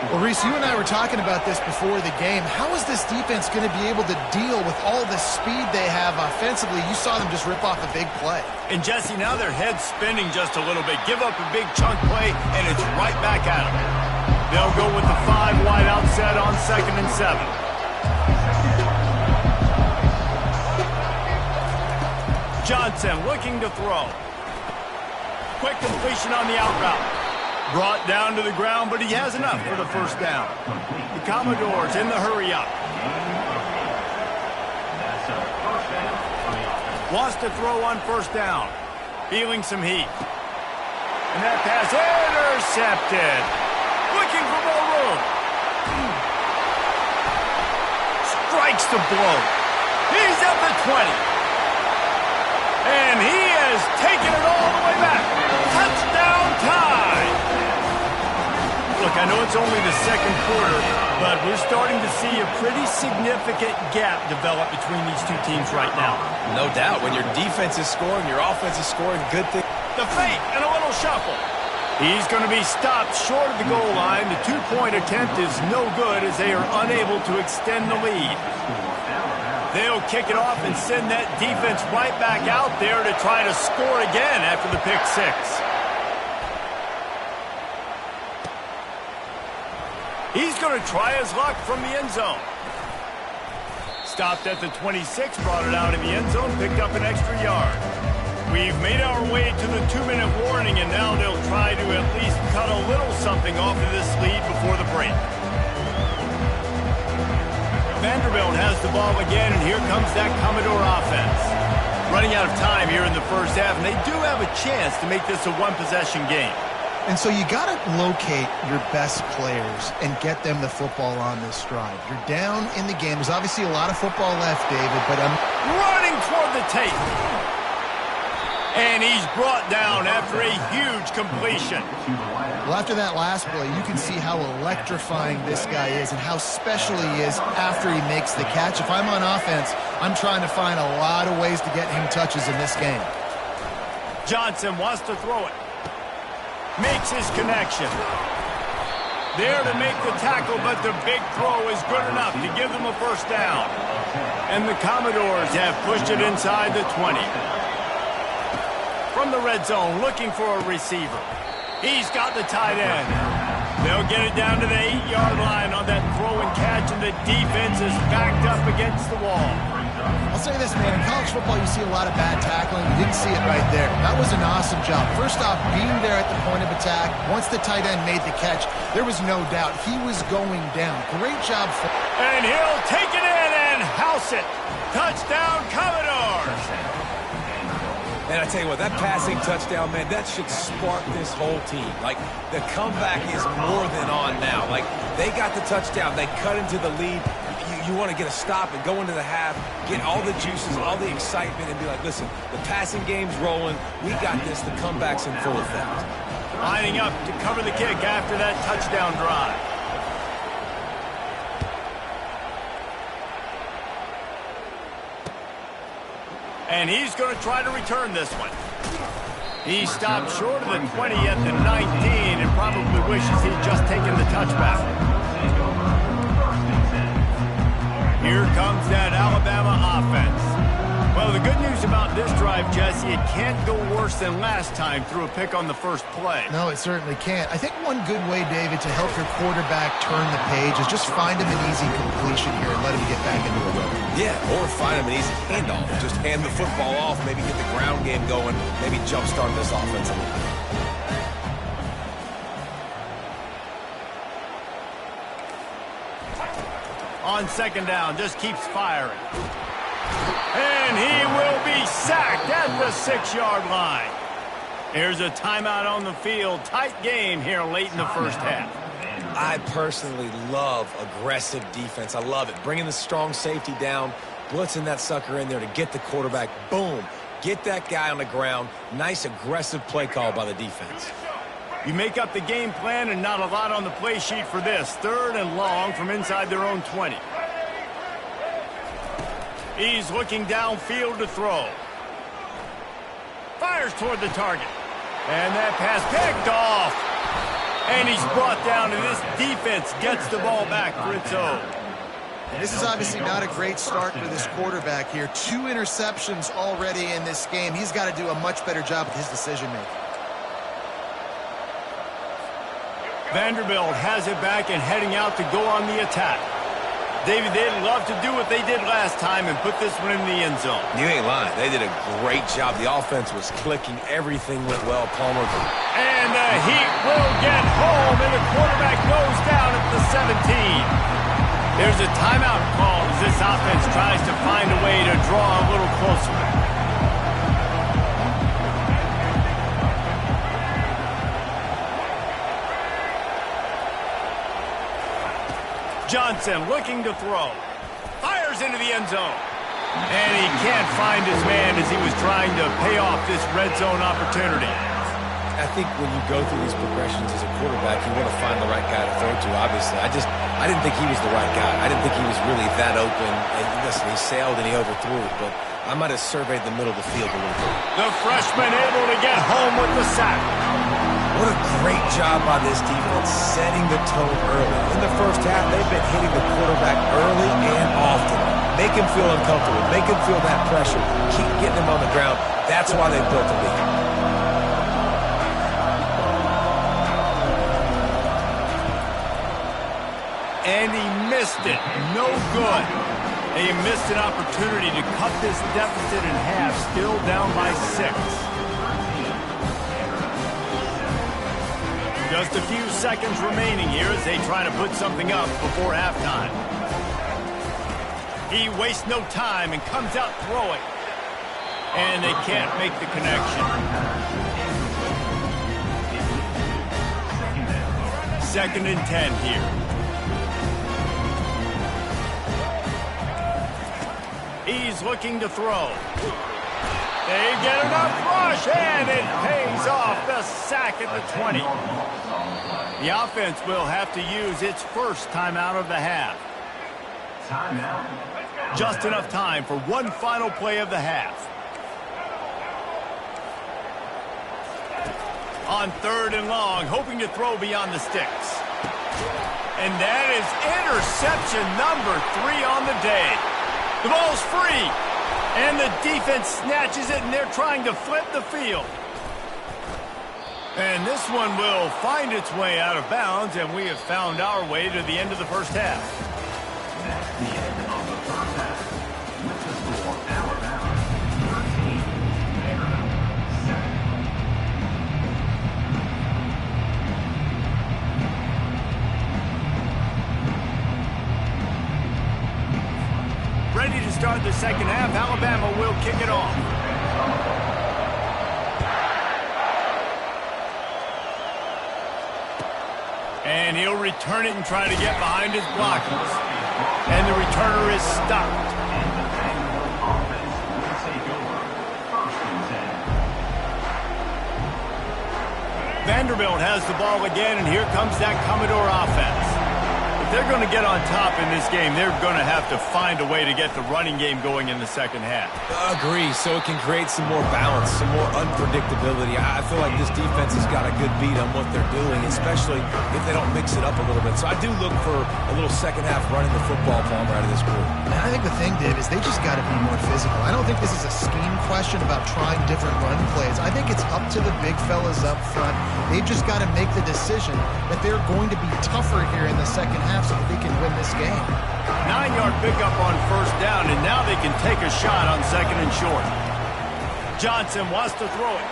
Well, Reese, you and I were talking about this before the game. How is this defense going to be able to deal with all the speed they have offensively? You saw them just rip off a big play. And, Jesse, now their head's spinning just a little bit. Give up a big chunk play, and it's right back at them. They'll go with the 5 wide out set on 2nd and 7. Johnson looking to throw. Quick completion on the out route. Brought down to the ground, but he has enough for the first down. The Commodores in the hurry up. Wants to throw on first down. Feeling some heat. And that pass intercepted. Looking for more room. Strikes the blow. He's at the 20. And he has taken it all the way back. Touchdown time. Look, I know it's only the second quarter, but we're starting to see a pretty significant gap develop between these two teams right now. No doubt. When your defense is scoring, your offense is scoring, good thing. The fake and a little shuffle. He's going to be stopped short of the goal line. The two-point attempt is no good as they are unable to extend the lead. They'll kick it off and send that defense right back out there to try to score again after the pick six. He's going to try his luck from the end zone. Stopped at the 26, brought it out in the end zone, picked up an extra yard. We've made our way to the 2-minute warning, and now they'll try to at least cut a little something off of this lead before the break. Vanderbilt has the ball again, and here comes that Commodore offense. Running out of time here in the first half, and they do have a chance to make this a one-possession game. And so you got to locate your best players and get them the football on this drive. You're down in the game. There's obviously a lot of football left, David, but I'm running toward the tape. And he's brought down after a huge completion. Well, after that last play, you can see how electrifying this guy is and how special he is after he makes the catch. If I'm on offense, I'm trying to find a lot of ways to get him touches in this game. Johnson wants to throw it. Makes his connection. There to make the tackle, but the big throw is good enough to give them a first down. And the Commodores have pushed it inside the 20. From the red zone, looking for a receiver. He's got the tight end. They'll get it down to the 8-yard line on that throw and catch, and the defense is backed up against the wall. I'll say this, man. In college football, you see a lot of bad tackling. You didn't see it right there. That was an awesome job. First off, being there at the point of attack. Once the tight end made the catch, there was no doubt he was going down. Great job. And he'll take it in and house it. Touchdown, Commodores. And I tell you what, that passing touchdown, man, that should spark this whole team. Like, the comeback is more than on now. Like, they got the touchdown. They cut into the lead. you want to get a stop and go into the half, get all the juices, all the excitement, and be like, listen, the passing game's rolling. We got this. The comeback's in full effect. Lining up to cover the kick after that touchdown drive. And he's going to try to return this one. He stopped short of the 20 at the 19 and probably wishes he'd just taken the touchback. Here comes that Alabama offense. Well, the good news about this drive, Jesse, it can't go worse than last time through a pick on the first play. No, it certainly can't. I think one good way, David, to help your quarterback turn the page is just find him an easy completion here and let him get back into a rhythm. Yeah, or find him an easy handoff. Just hand the football off, maybe get the ground game going, maybe jumpstart this offense a little bit. On second down, just keeps firing. And he will be sacked at the 6-yard line. Here's a timeout on the field. Tight game here late in the first half. I personally love aggressive defense. I love it. Bringing the strong safety down, blitzing that sucker in there to get the quarterback. Boom. Get that guy on the ground. Nice aggressive play call by the defense. You make up the game plan and not a lot on the play sheet for this. 3rd and long from inside their own 20. He's looking downfield to throw. Fires toward the target. And that pass picked off. And he's brought down, and this defense gets the ball back for its own. This is obviously not a great start for this quarterback here. 2 interceptions already in this game. He's got to do a much better job with his decision-making. Vanderbilt has it back and heading out to go on the attack. David, they'd love to do what they did last time and put this one in the end zone. You ain't lying. They did a great job. The offense was clicking. Everything went well. Palmer. And the heat will get home, and the quarterback goes down at the 17. There's a timeout call as this offense tries to find a way to draw a little closer. Johnson looking to throw. Fires into the end zone. And he can't find his man as he was trying to pay off this red zone opportunity. I think when you go through these progressions as a quarterback, you want to find the right guy to throw to, obviously. I didn't think he was the right guy. I didn't think he was really that open. And listen, he sailed and he overthrew it, but I might have surveyed the middle of the field a little bit. The freshman able to get home with the sack. What a great job by this defense setting the tone early. In the first half, they've been hitting the quarterback early and often. Make him feel uncomfortable. Make him feel that pressure. Keep getting him on the ground. That's why they built the lead. And he missed it. No good. He missed an opportunity to cut this deficit in half. Still down by 6. Just a few seconds remaining here as they try to put something up before halftime. He wastes no time and comes out throwing. And they can't make the connection. 2nd and 10 here. He's looking to throw. They get enough rush, and it pays off. The sack at the 20. The offense will have to use its first timeout of the half. Just enough time for one final play of the half. On 3rd and long, hoping to throw beyond the sticks. And that is interception number 3 on the day. The ball's free. And the defense snatches it, and they're trying to flip the field. And this one will find its way out of bounds, and we have found our way to the end of the first half. That's the end of the first half. With the score, Alabama 13, Vanderbilt 7. Ready to start the second half. Alabama will kick it off. And he'll return it and try to get behind his blockers. And the returner is stopped. And the Vanderbilt offense will take over. 1st and 10. Vanderbilt has the ball again, and here comes that Commodore offense. If they're going to get on top in this game, they're going to have to find a way to get the running game going in the second half. Agree, so it can create some more balance, some more unpredictability. I feel like this defense has got a good beat on what they're doing, especially if they don't mix it up a little bit. So I do look for a little second half running the football Palmer out of this group. And I think the thing, Dave, is they just got to be more physical. I don't think this is a scheme question about trying different run plays. I think it's up to the big fellas up front. They've just got to make the decision that they're going to be tougher here in the second half so that they can win this game. 9-yard pickup on 1st down, and now they can take a shot on 2nd and short. Johnson wants to throw it,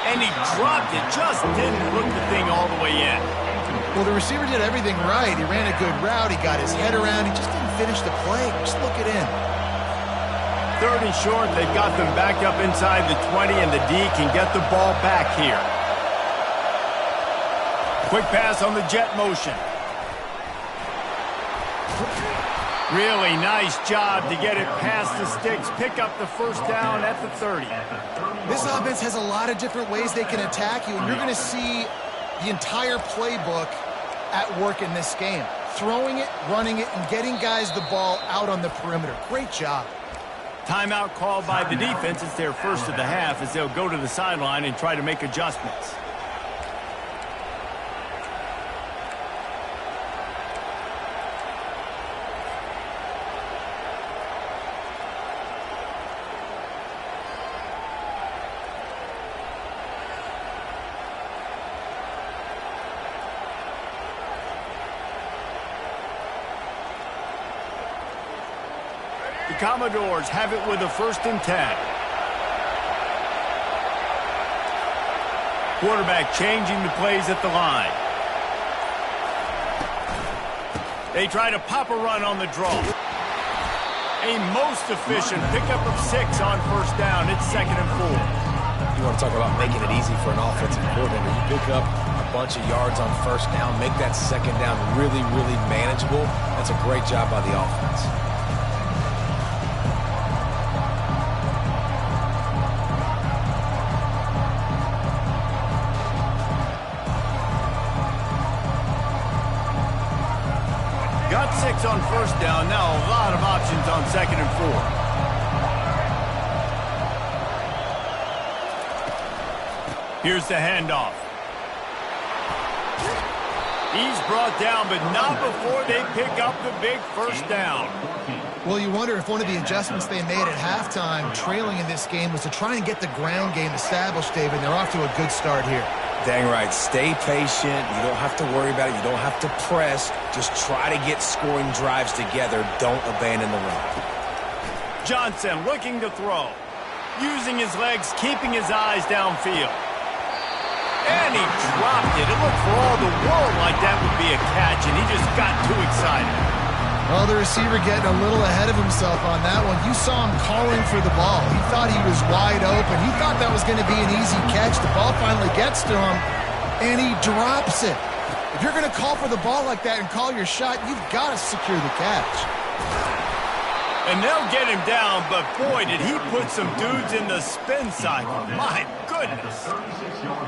and he dropped it. Just didn't hook the thing all the way in. Well, the receiver did everything right. He ran a good route. He got his head around. He just didn't finish the play. Just look it in. 3rd and short, they've got them back up inside the 20, and the D can get the ball back here. Quick pass on the jet motion. Really nice job to get it past the sticks. Pick up the 1st down at the 30. This offense has a lot of different ways they can attack you, and you're going to see the entire playbook at work in this game. Throwing it, running it, and getting guys the ball out on the perimeter. Great job. Timeout called by the defense. It's their first of the half as they'll go to the sideline and try to make adjustments. The Commodores have it with a 1st and 10. Quarterback changing the plays at the line. They try to pop a run on the draw. A most efficient pickup of 6 on 1st down. It's 2nd and 4. You want to talk about making it easy for an offensive coordinator. You pick up a bunch of yards on 1st down, make that 2nd down really, really manageable. That's a great job by the offense. Got 6 on 1st down. Now a lot of options on 2nd and 4. Here's the handoff. He's brought down, but not before they pick up the big 1st down. Well, you wonder if one of the adjustments they made at halftime, trailing in this game, was to try and get the ground game established, David. They're off to a good start here. Dang right. Stay patient. You don't have to worry about it. You don't have to press. Just try to get scoring drives together. Don't abandon the run. Johnson looking to throw. Using his legs, keeping his eyes downfield. And he dropped it. It looked for all the world like that would be a catch, and he just got too excited. Well, the receiver getting a little ahead of himself on that one. You saw him calling for the ball. He thought he was wide open. He thought that was going to be an easy catch. The ball finally gets to him, and he drops it. If you're going to call for the ball like that and call your shot, you've got to secure the catch. And they'll get him down, but boy, did he put some dudes in the spin cycle. My goodness.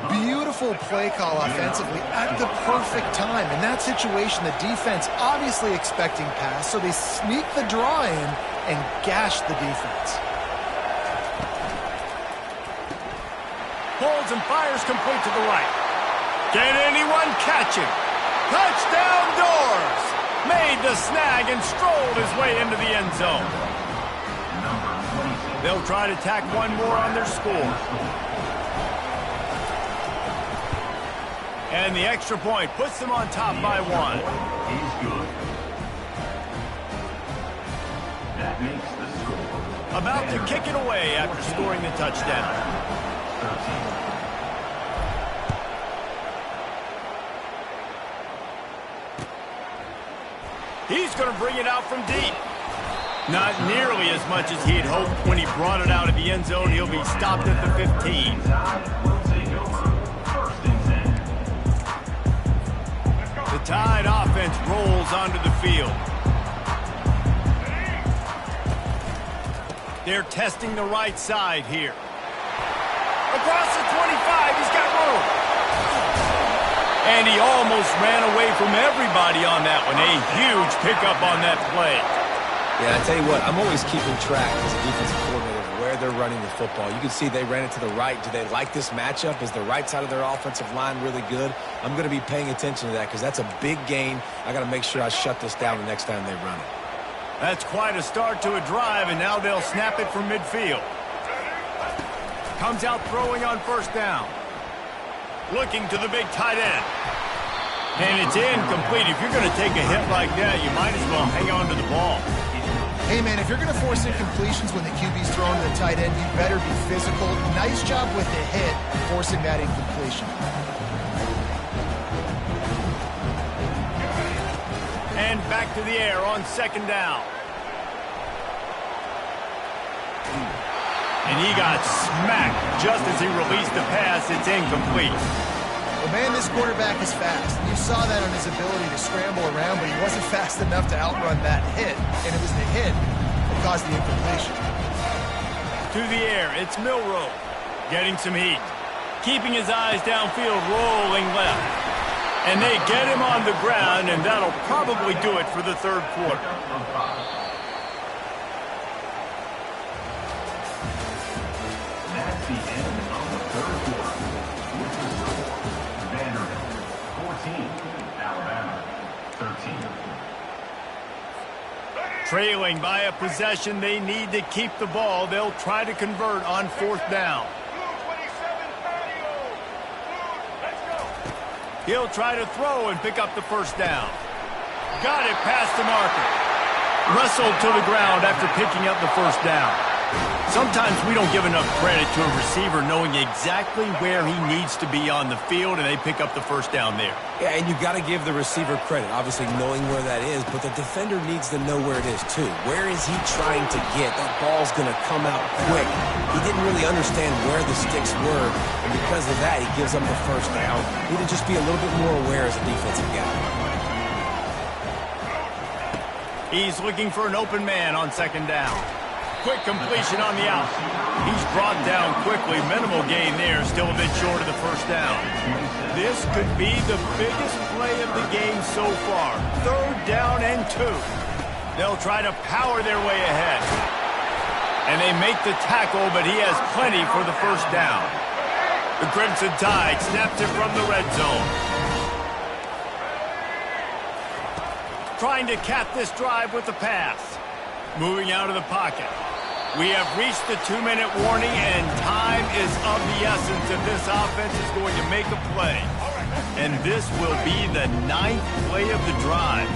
Beautiful play call offensively at the perfect time. In that situation, the defense obviously expecting pass, so they sneak the draw in and gash the defense. Pulls and fires complete to the right. Can anyone catch him? Touchdown Doors! Made the snag and strolled his way into the end zone. They'll try to tack one more on their score. And the extra point puts them on top by 1. Is good. That makes the score. About to kick it away after scoring the touchdown. 13. He's going to bring it out from deep. Not nearly as much as he had hoped when he brought it out of the end zone. He'll be stopped at the 15. The Tide offense rolls onto the field. They're testing the right side here. Across the 25, he's got room. And he almost ran away from everybody on that one. A huge pickup on that play. Yeah, I tell you what, I'm always keeping track as a defensive coordinator of where they're running the football. You can see they ran it to the right. Do they like this matchup? Is the right side of their offensive line really good? I'm going to be paying attention to that because that's a big gain. I got to make sure I shut this down the next time they run it. That's quite a start to a drive, and now they'll snap it from midfield. Comes out throwing on first down. Looking to the big tight end. And it's incomplete. If you're going to take a hit like that, you might as well hang on to the ball. Hey, man, if you're going to force incompletions when the QB's throwing to the tight end, you better be physical. Nice job with the hit, forcing that incompletion. And back to the air on second down. And he got smacked just as he released the pass. It's incomplete. Well, man, this quarterback is fast. You saw that on his ability to scramble around, but he wasn't fast enough to outrun that hit. And it was the hit that caused the incompletion. To the air, it's Milroe. Getting some heat. Keeping his eyes downfield, rolling left. And they get him on the ground, and that'll probably do it for the third quarter. That's the end of the third quarter. With the score, Vandy 14, Alabama 13. Trailing by a possession, they need to keep the ball. They'll try to convert on fourth down. He'll try to throw and pick up the first down. Got it past the marker. Wrestled to the ground after picking up the first down. Sometimes we don't give enough credit to a receiver knowing exactly where he needs to be on the field, and they pick up the first down there. Yeah, and you got to give the receiver credit, obviously knowing where that is, but the defender needs to know where it is too. Where is he trying to get? That ball's going to come out quick. He didn't really understand where the sticks were, and because of that, he gives up the first down. He needed to just be a little bit more aware as a defensive guy. He's looking for an open man on second down. Quick completion on the out. He's brought down quickly. Minimal gain there. Still a bit short of the first down. This could be the biggest play of the game so far. Third down and 2. They'll try to power their way ahead. And they make the tackle, but he has plenty for the first down. The Crimson Tide snaps it from the red zone. Trying to cap this drive with the pass. Moving out of the pocket. We have reached the 2-minute warning, and time is of the essence if this offense is going to make a play. And this will be the 9th play of the drive.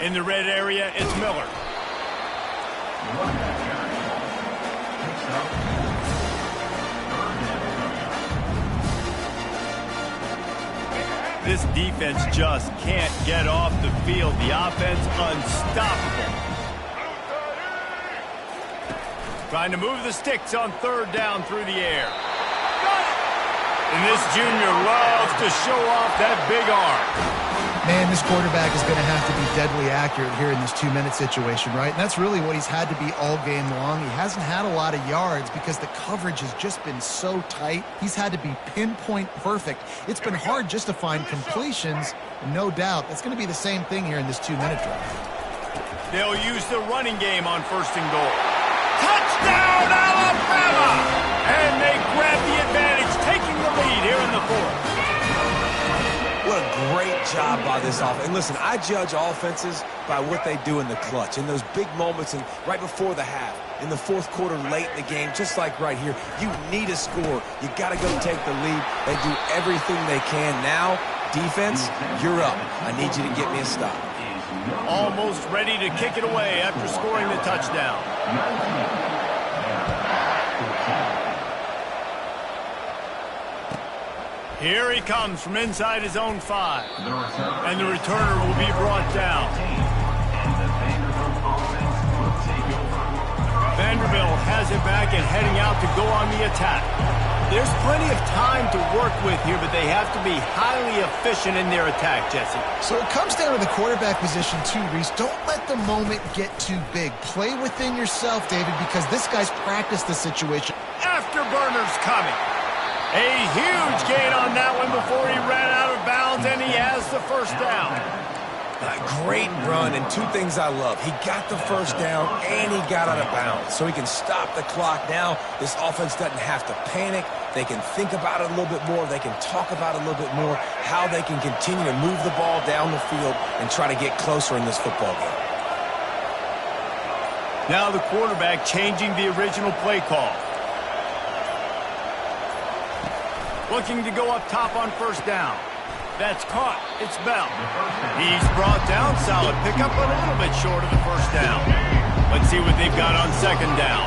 In the red area, it's Miller. This defense just can't get off the field. The offense unstoppable. Trying to move the sticks on third down through the air. And this junior loves to show off that big arm. Man, this quarterback is going to have to be deadly accurate here in this 2-minute situation, right? And that's really what he's had to be all game long. He hasn't had a lot of yards because the coverage has just been so tight. He's had to be pinpoint perfect. It's been hard just to find completions, no doubt. That's going to be the same thing here in this 2-minute drive. They'll use the running game on first and goal. Touchdown, Alabama! And they grab the advantage, taking the lead here in the fourth. What a great job by this offense. And listen, I judge offenses by what they do in the clutch, in those big moments and right before the half, in the fourth quarter, late in the game, just like right here. You need a score. You got to go take the lead. They do everything they can. Now, defense, you're up. I need you to get me a stop. Almost ready to kick it away after scoring the touchdown. Here he comes from inside his own 5. And the returner will be brought down. Vanderbilt has it back and heading out to go on the attack. There's plenty of time to work with here, but they have to be highly efficient in their attack, Jesse. So it comes down to the quarterback position too, Reese. Don't let the moment get too big. Play within yourself, David, because this guy's practiced the situation. Afterburner's coming. A huge gain on that one before he ran out of bounds, and he has the first down. A great run, and two things I love. He got the first down, and he got out of bounds. So he can stop the clock now. This offense doesn't have to panic. They can think about it a little bit more. They can talk about it a little bit more, how they can continue to move the ball down the field and try to get closer in this football game. Now the quarterback changing the original play call. Looking to go up top on first down. That's caught. It's Bell. He's brought down. Solid pickup, but a little bit short of the first down. Let's see what they've got on second down.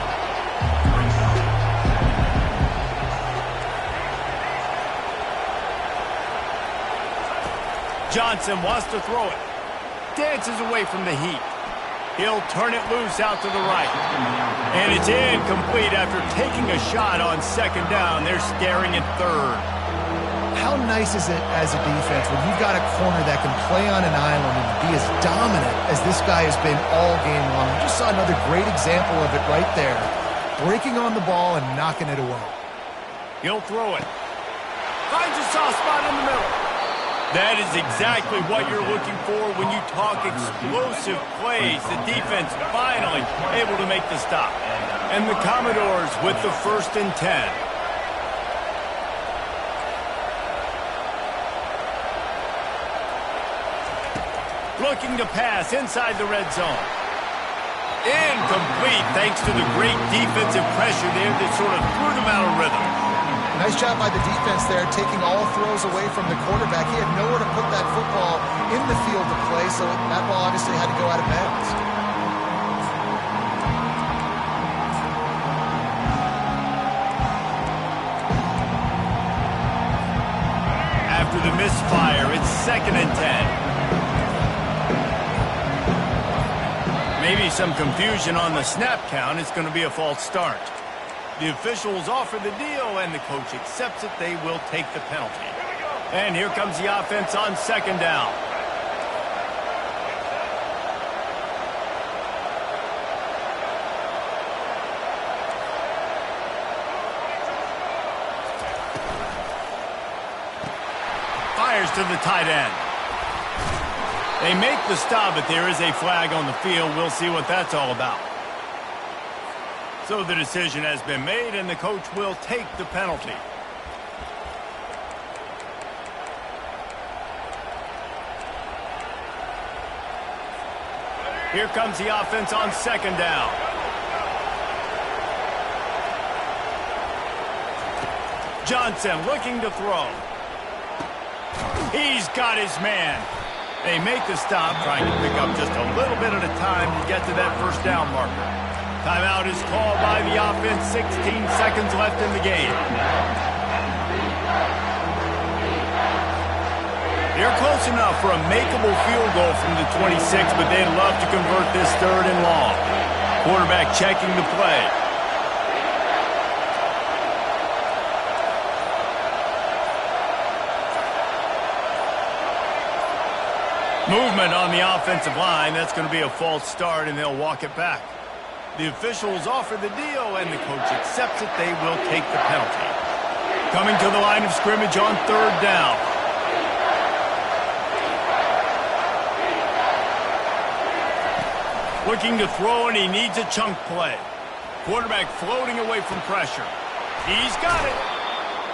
Johnson wants to throw it. Dances away from the heat. He'll turn it loose out to the right. And it's incomplete after taking a shot on second down. They're staring at third. How nice is it as a defense when you've got a corner that can play on an island and be as dominant as this guy has been all game long? We just saw another great example of it right there. Breaking on the ball and knocking it away. He'll throw it. Finds a soft spot in the middle. That is exactly what you're looking for when you talk explosive plays. The defense finally able to make the stop. And the Commodores with the 1st and 10. Looking to pass inside the red zone. Incomplete thanks to the great defensive pressure there that sort of threw them out of rhythm. Nice job by the defense there, taking all throws away from the quarterback. He had nowhere to put that football in the field to play, so that ball obviously had to go out of bounds. After the misfire, it's 2nd and 10. Maybe some confusion on the snap count. It's going to be a false start. The officials offer the deal, and the coach accepts it. They will take the penalty. And here comes the offense on second down. Fires to the tight end. They make the stop, but there is a flag on the field. We'll see what that's all about. So the decision has been made, and the coach will take the penalty. Here comes the offense on second down. Johnson looking to throw. He's got his man. They make the stop, trying to pick up just a little bit at a time to get to that first down marker. Timeout is called by the offense. 16 seconds left in the game. They're close enough for a makeable field goal from the 26, but they'd love to convert this 3rd and long. Quarterback checking the play. Movement on the offensive line. That's going to be a false start, and they'll walk it back. The officials offer the deal, and the coach accepts it. They will take the penalty. Coming to the line of scrimmage on 3rd down. Looking to throw, and he needs a chunk play. Quarterback floating away from pressure. He's got it.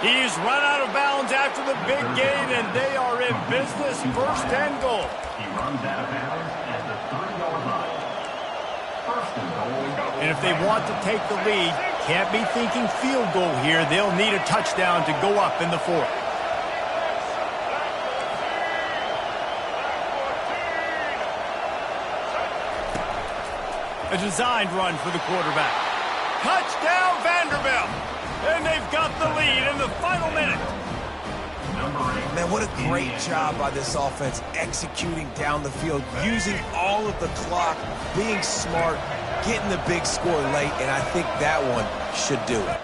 He's run out of bounds after the big gain, and they are in business. 1st and goal. He runs out of bounds at the 3-yard line. 1st and goal. And if they want to take the lead, can't be thinking field goal here. They'll need a touchdown to go up in the 4th. A designed run for the quarterback. Touchdown, Vanderbilt! And they've got the lead in the final minute. Man, what a great job by this offense executing down the field, using all of the clock, being smart, getting the big score late, and I think that one should do it.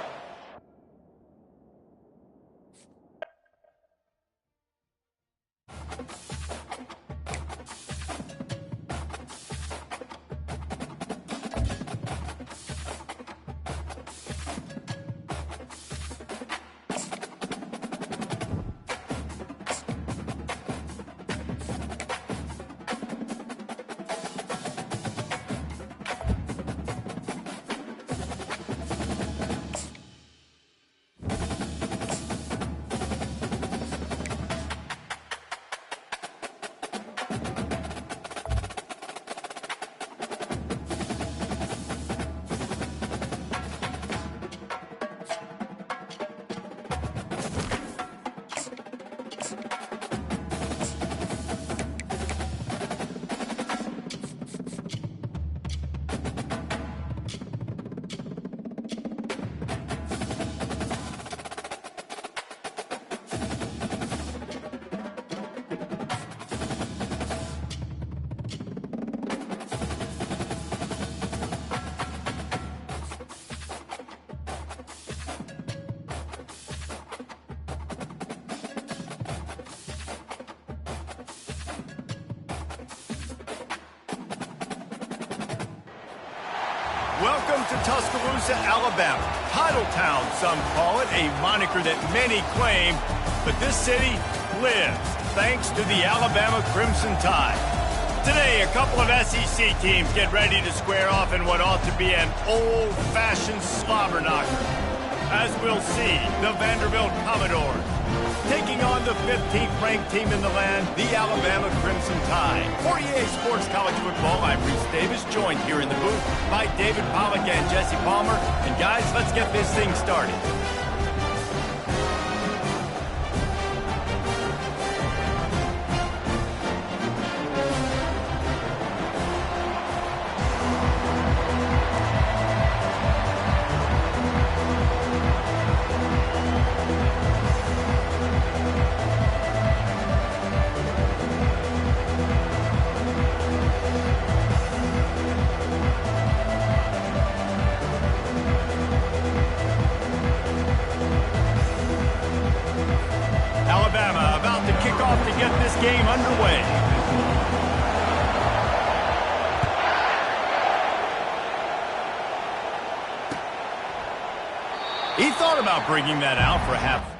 Welcome to Tuscaloosa, Alabama. Titletown, some call it, a moniker that many claim, but this city lives thanks to the Alabama Crimson Tide. Today, a couple of SEC teams get ready to square off in what ought to be an old-fashioned slobber knocker. As we'll see, the Vanderbilt Commodores taking on the 15th-ranked team in the land, the Alabama Crimson Tide. For EA Sports College Football, I'm Reese Davis, joined here in the booth by David Pollack and Jesse Palmer. And guys, let's get this thing started. Alabama about to kick off to get this game underway. He thought about bringing that out for half.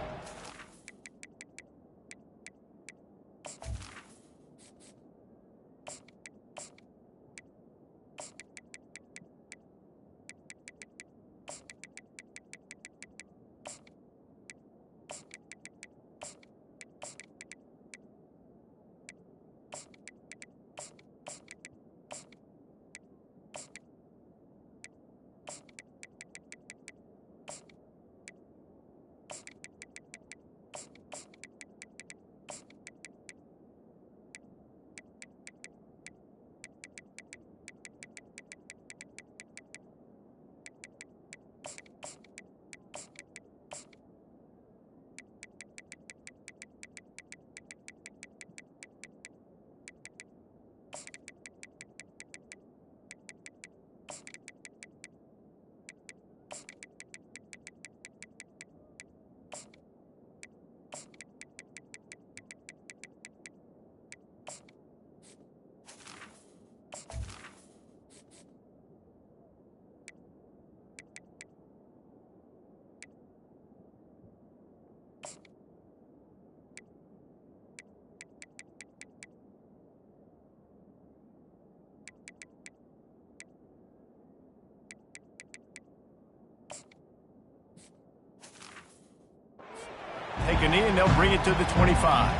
Take a knee and they'll bring it to the 25.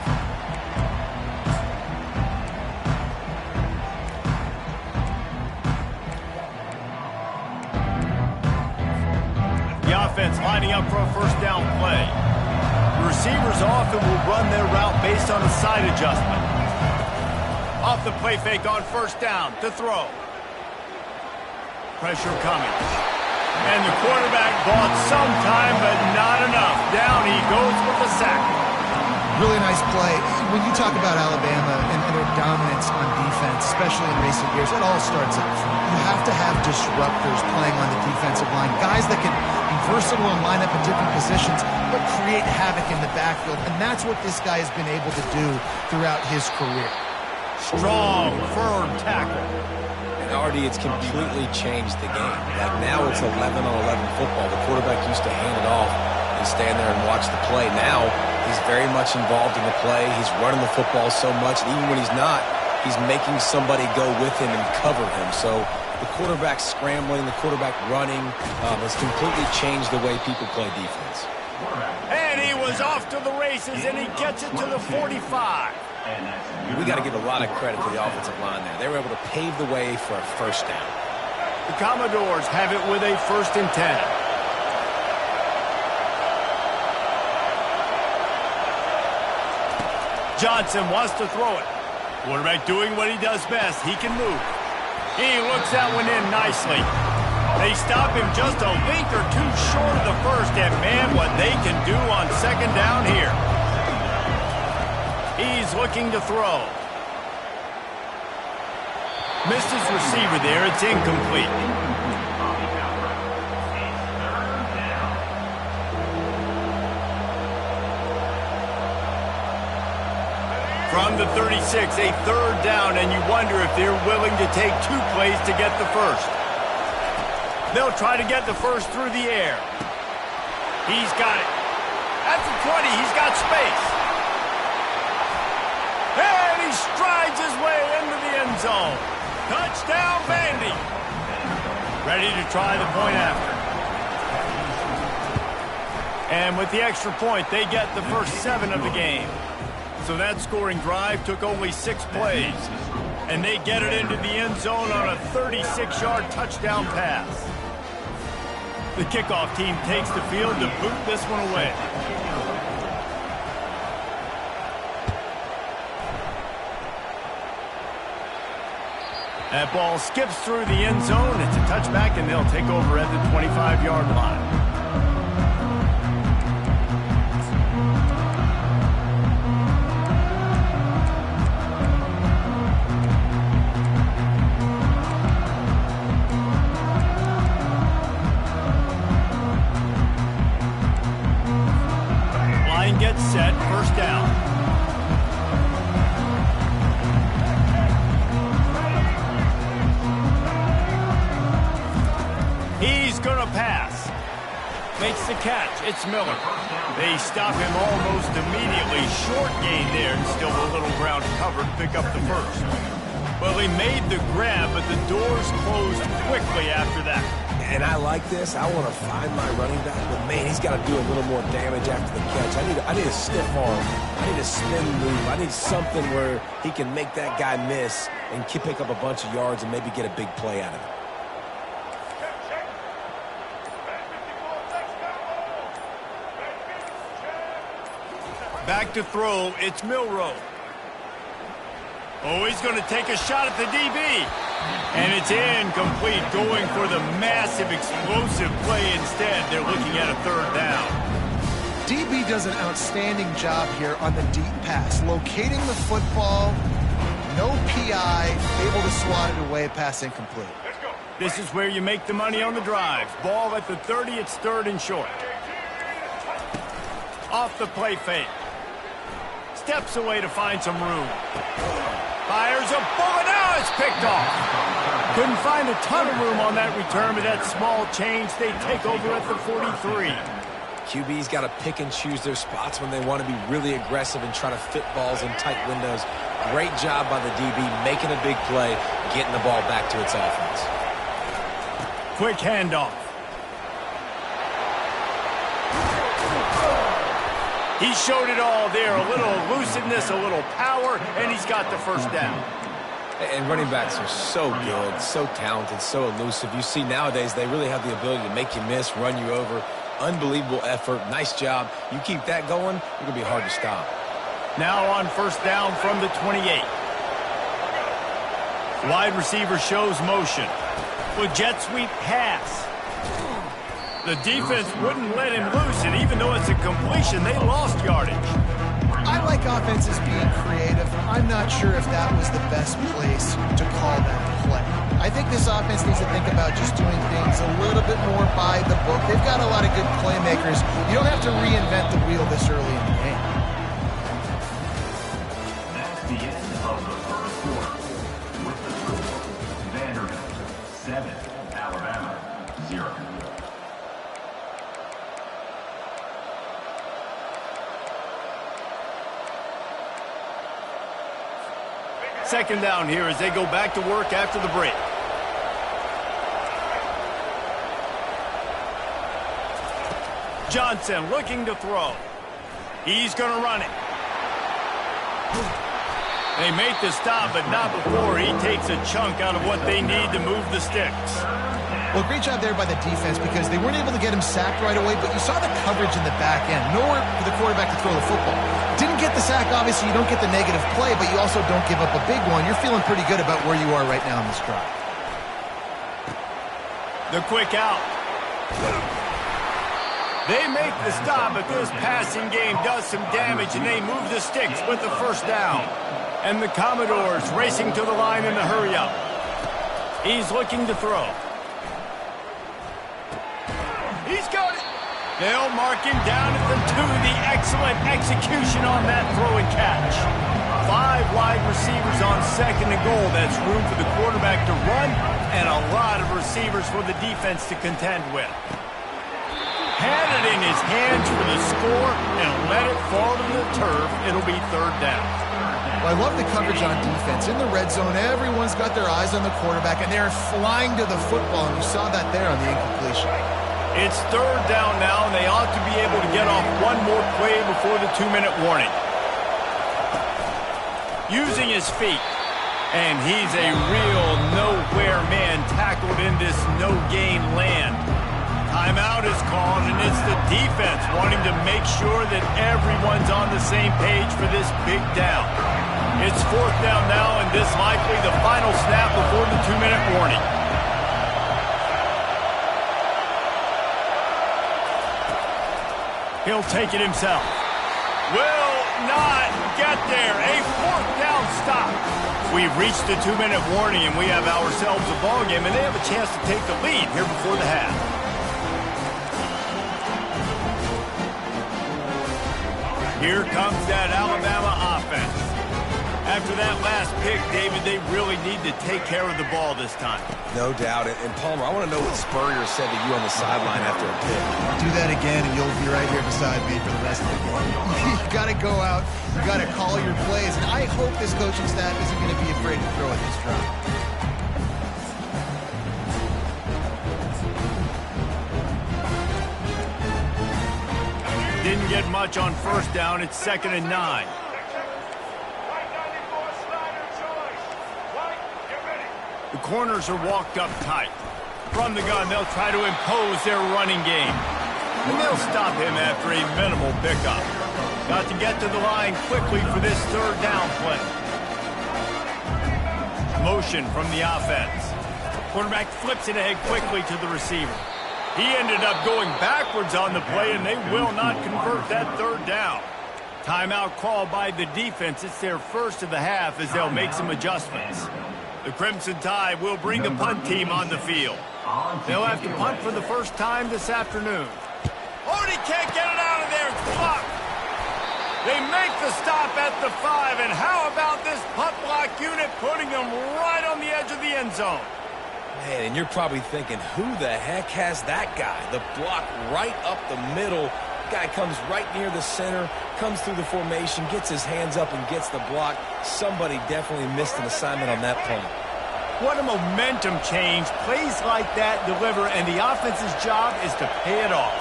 The offense lining up for a first down play. The receivers often will run their route based on a side adjustment. Off the play fake on first down to throw. Pressure coming. And the quarterback bought some time, but not enough. Down he goes with the sack. Really nice play. When you talk about Alabama and their dominance on defense, especially in recent years, it all starts up front. You have to have disruptors playing on the defensive line, guys that can be versatile and line up in different positions, but create havoc in the backfield, and that's what this guy has been able to do throughout his career. Strong, firm tackle. And Artie, it's completely changed the game. Like now it's 11-on-11 football. The quarterback used to hand it off and stand there and watch the play. Now he's very much involved in the play. He's running the football so much, and even when he's not, he's making somebody go with him and cover him. So the quarterback scrambling, the quarterback running has completely changed the way people play defense. And he was off to the races, and he gets it to the 45. We got to give a lot of credit to the offensive line there. They were able to pave the way for a first down. The Commodores have it with a 1st and 10. Johnson wants to throw it. Quarterback doing what he does best. He can move. He looks that one in nicely. They stop him just a length or two short of the first, and man, what they can do on 2nd down here. He's looking to throw. Missed his receiver there. It's incomplete. From the 36, a 3rd down, and you wonder if they're willing to take 2 plays to get the first. They'll try to get the first through the air. He's got it. At the 20, he's got space. And he strides his way into the end zone. Touchdown, Vandy. Ready to try the point after. And with the extra point, they get the first 7 of the game. So that scoring drive took only 6 plays. And they get it into the end zone on a 36-yard touchdown pass. The kickoff team takes the field to boot this one away. That ball skips through the end zone. It's a touchback, and they'll take over at the 25-yard line. Line gets set, 1st down. He's going to pass. Makes the catch. It's Miller. They stop him almost immediately. Short gain there, and still a little ground covered. Pick up the first. Well, he made the grab, but the doors closed quickly after that. And I like this. I want to find my running back, but man, he's got to do a little more damage after the catch. I need a stiff arm. I need a spin move. I need something where he can make that guy miss and pick up a bunch of yards and maybe get a big play out of it. Back to throw, it's Milroe. Oh, he's going to take a shot at the DB. And it's incomplete, going for the massive explosive play instead. They're looking at a 3rd down. DB does an outstanding job here on the deep pass, locating the football, no PI, able to swat it away, pass incomplete. This is where you make the money on the drives. Ball at the 30, it's 3rd and short. Off the play fake. Steps away to find some room. Fires a bullet. Now it's picked off. Couldn't find a ton of room on that return, but that small change, they take over at the 43. QB's got to pick and choose their spots when they want to be really aggressive and try to fit balls in tight windows. Great job by the DB making a big play, getting the ball back to its offense. Quick handoff. He showed it all there. A little elusiveness, a little power, and he's got the first down. And running backs are so good, so talented, so elusive. You see nowadays they really have the ability to make you miss, run you over. Unbelievable effort. Nice job. You keep that going, you're going to be hard to stop. Now on first down from the 28. Wide receiver shows motion. With jet sweep pass. The defense wouldn't let him loose, and even though it's a completion, they lost yardage. I I like offenses being creative. I'm not sure if that was the best place to call that play. I think this offense needs to think about just doing things a little bit more by the book. They've got a lot of good playmakers. You don't have to reinvent the wheel this early in the game. That's the end of the first quarter. With the score, Vanderbilt 7, Alabama 0. Second down here as they go back to work after the break. Johnson looking to throw. He's going to run it. They make the stop, but not before he takes a chunk out of what they need to move the sticks. Well, great job there by the defense because they weren't able to get him sacked right away, but you saw the coverage in the back end. Nowhere for the quarterback to throw the football. Didn't get the sack, obviously. You don't get the negative play, but you also don't give up a big one. You're feeling pretty good about where you are right now in this drive. The quick out. They make the stop, but this passing game does some damage, and they move the sticks with the first down. And the Commodores racing to the line in the hurry-up. He's looking to throw. He's got it. They'll mark him down at the 2. The excellent execution on that throw and catch. 5 wide receivers on second and goal. That's room for the quarterback to run and a lot of receivers for the defense to contend with. Had it in his hands for the score and let it fall to the turf. It'll be third down. Well, I love the coverage on defense. In the red zone, everyone's got their eyes on the quarterback, and they're flying to the football, and you saw that there on the incompletion. It's third down now, and they ought to be able to get off one more play before the 2-minute warning. Using his feet, and he's a real nowhere man tackled in this no-gain land. Timeout is called, and it's the defense wanting to make sure that everyone's on the same page for this big down. It's fourth down now, and this likely the final snap before the 2-minute warning. He'll take it himself. Will not get there. A fourth down stop. We've reached the 2-minute warning, and we have ourselves a ball game, and they have a chance to take the lead here before the half. Here comes that Alabama offense. After that last pick, David, they really need to take care of the ball this time. No doubt. And Palmer, I want to know what Spurrier said to you on the sideline after a pick. Do that again, and you'll be right here beside me for the rest of the game. You got to go out. You got to call your plays. And I hope this coaching staff isn't going to be afraid to throw at this drive. Didn't get much on first down. It's 2nd and 9. The corners are walked up tight. From the gun, they'll try to impose their running game. And they'll stop him after a minimal pickup. Got to get to the line quickly for this third down play. Motion from the offense. Quarterback flips it ahead quickly to the receiver. He ended up going backwards on the play, and they will not convert that third down. Timeout called by the defense. It's their first of the half as they'll make some adjustments. The Crimson Tide will bring the punt team on the field. They'll have to punt for the first time this afternoon. Oh, he can't get it out of there. It's blocked. They make the stop at the 5, and how about this punt block unit putting them right on the edge of the end zone? Man, and you're probably thinking, who the heck has that guy? The block right up the middle. Guy comes right near the center, comes through the formation, gets his hands up and gets the block. Somebody definitely missed an assignment on that punt. What a momentum change. Plays like that deliver, and the offense's job is to pay it off.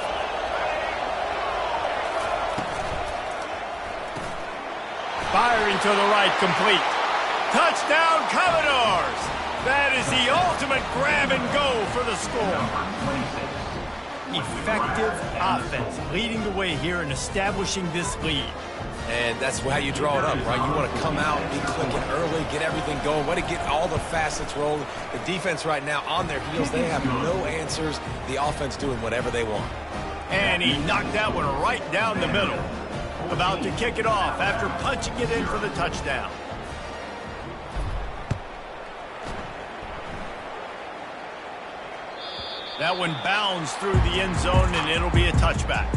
Firing to the right, complete. Touchdown, Commodores! That is the ultimate grab and go for the score. Effective offense leading the way here and establishing this lead. And that's how you draw it up, right? You want to come out, be clicking early, get everything going, want to get all the facets rolling. The defense right now on their heels, they have no answers. The offense doing whatever they want. And he knocked that one right down the middle. About to kick it off after punching it in for the touchdown. That one bounds through the end zone, and it'll be a touchback.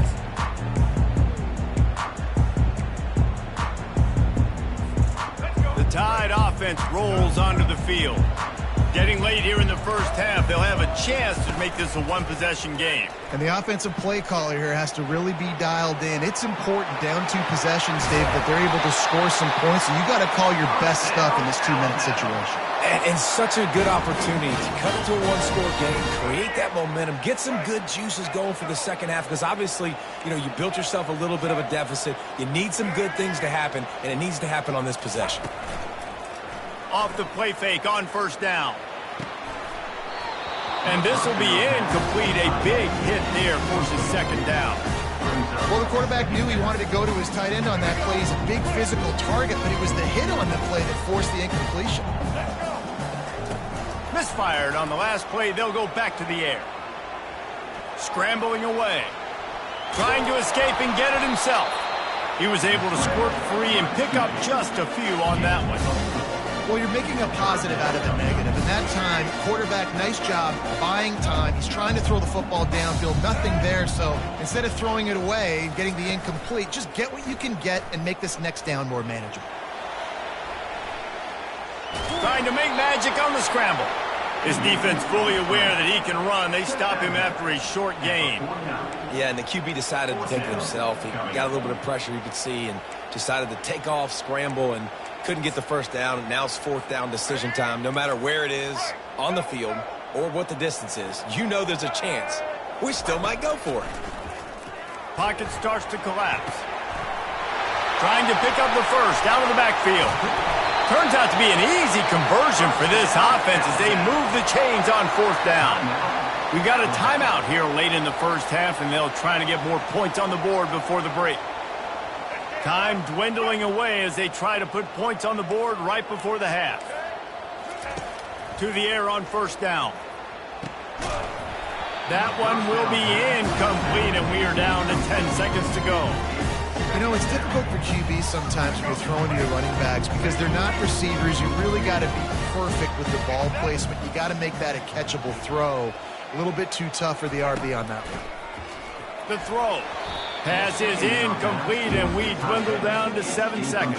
The Tide offense rolls onto the field. Getting late here in the first half, they'll have a chance to make this a one-possession game. And the offensive play caller here has to really be dialed in. It's important down 2 possessions, Dave, that they're able to score some points. And you got to call your best stuff in this 2-minute situation. And such a good opportunity to cut into a one-score game, create that momentum, get some good juices going for the second half. Because obviously, you know, you built yourself a little bit of a deficit. You need some good things to happen, and it needs to happen on this possession. Off the play fake on first down. And this will be incomplete. A big hit there forces second down. Well, the quarterback knew he wanted to go to his tight end on that play. He's a big physical target, but it was the hit on the play that forced the incompletion. Misfired on the last play. They'll go back to the air. Scrambling away. Trying to escape and get it himself. He was able to squirt free and pick up just a few on that one. Well, you're making a positive out of a negative. And that time, quarterback, nice job buying time. He's trying to throw the football downfield. Nothing there. So instead of throwing it away, getting the incomplete, just get what you can get and make this next down more manageable. Trying to make magic on the scramble. His defense fully aware that he can run. They stop him after a short gain. Yeah, and the QB decided to take it himself. He got a little bit of pressure, you could see, and decided to take off, scramble, and couldn't get the first down. And now it's fourth down decision time. No matter where it is on the field or what the distance is, you know there's a chance we still might go for it. Pocket starts to collapse. Trying to pick up the first out of the backfield. Turns out to be an easy conversion for this offense as they move the chains on fourth down. We got a timeout here late in the first half, and they'll try to get more points on the board before the break. Time dwindling away as they try to put points on the board right before the half. To the air on first down. That one will be incomplete, and we are down to 10 seconds to go. You know, it's difficult for QBs sometimes when you're throwing to your running backs because they're not receivers. You really got to be perfect with the ball placement. You got to make that a catchable throw. A little bit too tough for the RB on that one. The throw. Pass is incomplete, and we dwindle down to 7 seconds.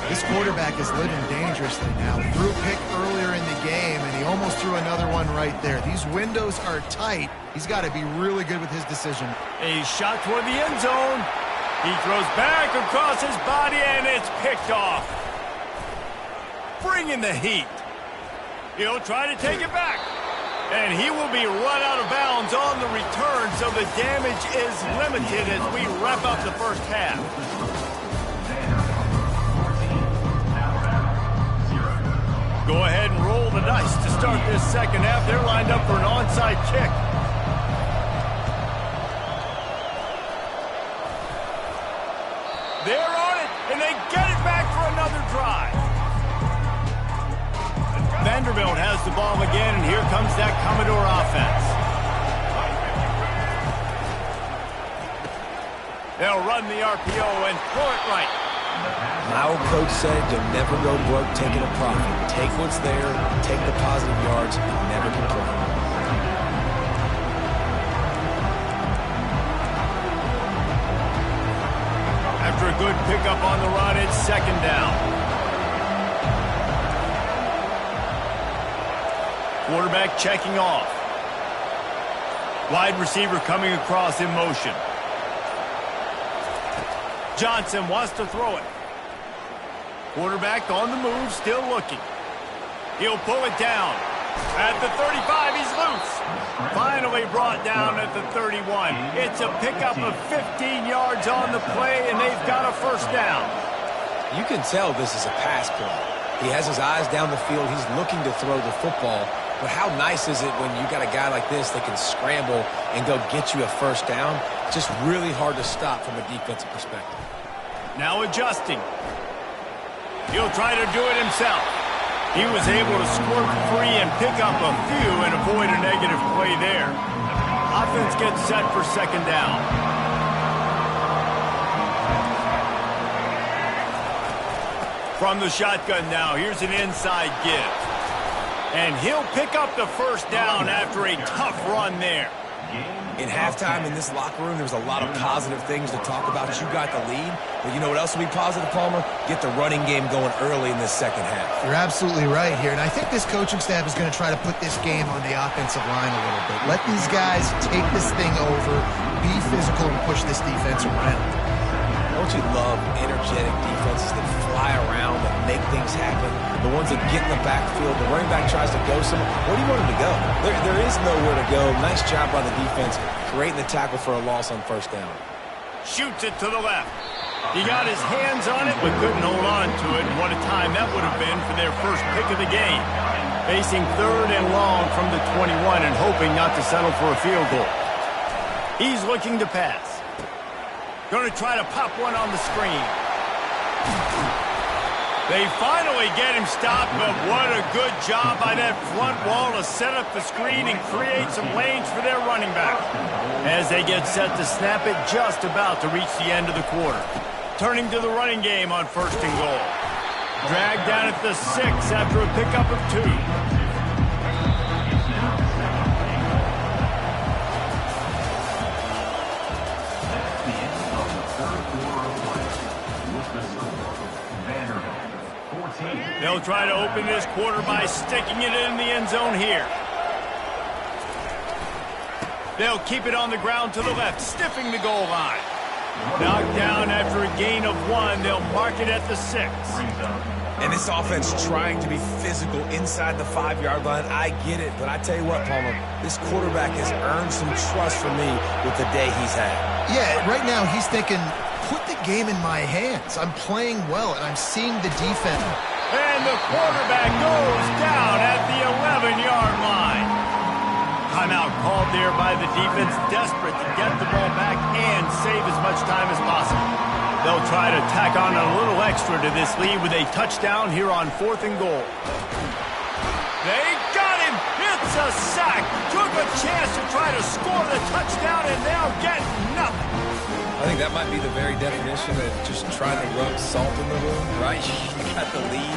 This quarterback is living dangerously now. Threw a pick earlier in the game, and he almost threw another one right there. These windows are tight. He's got to be really good with his decision. A shot toward the end zone. He throws back across his body, and it's picked off. Bringing the heat. He'll try to take it back. And he will be run out of bounds on the return, so the damage is limited as we wrap up the first half. Go ahead and roll the dice to start this second half. They're lined up for an onside kick. They're on it, and they get it back for another drive. Vanderbilt has the ball again, and here comes that Commodore offense. They'll run the RPO and throw it right. My old coach said you'll never go broke taking a profit. Take what's there, take the positive yards, and never complain. After a good pickup on the run, it's second down. Quarterback checking off. Wide receiver coming across in motion. Johnson wants to throw it. Quarterback on the move, still looking. He'll pull it down. At the 35, he's loose. Finally brought down at the 31. It's a pickup of 15 yards on the play, and they've got a first down. You can tell this is a pass play. He has his eyes down the field. He's looking to throw the football. But how nice is it when you got a guy like this that can scramble and go get you a first down? Just really hard to stop from a defensive perspective. Now adjusting. He'll try to do it himself. He was able to squirt free and pick up a few and avoid a negative play there. Offense gets set for second down. From the shotgun now, here's an inside give. And he'll pick up the first down after a tough run there. In halftime in this locker room, there's a lot of positive things to talk about. You got the lead, but you know what else will be positive, Palmer? Get the running game going early in this second half. You're absolutely right here, and I think this coaching staff is going to try to put this game on the offensive line a little bit. Let these guys take this thing over, be physical, and push this defense around. Don't you love energetic defenses that fly around and make things happen? The ones that get in the backfield, the running back tries to go somewhere. Where do you want him to go? There is nowhere to go. Nice job by the defense creating the tackle for a loss on first down. Shoots it to the left. He got his hands on it, but couldn't hold on to it. And what a time that would have been for their first pick of the game. Facing 3rd and long from the 21 and hoping not to settle for a field goal. He's looking to pass. Going to try to pop one on the screen. They finally get him stopped, but what a good job by that front wall to set up the screen and create some lanes for their running back. As they get set to snap it just about to reach the end of the quarter. Turning to the running game on 1st and goal. Dragged down at the 6 after a pickup of 2. They'll try to open this quarter by sticking it in the end zone here. They'll keep it on the ground to the left, stiffing the goal line. Knocked down after a gain of 1. They'll mark it at the 6. And this offense trying to be physical inside the 5-yard line. I get it, but I tell you what, Palmer, this quarterback has earned some trust from me with the day he's had. Yeah, right now he's thinking, put the game in my hands. I'm playing well, and I'm seeing the defense. And the quarterback goes down at the 11-yard line. Timeout called there by the defense, desperate to get the ball back and save as much time as possible. They'll try to tack on a little extra to this lead with a touchdown here on 4th and goal. They got him. It's a sack. Took a chance to try to score the touchdown, and they'll get nothing. I think that might be the very definition of just trying to rub salt in the wound, right? You got the lead,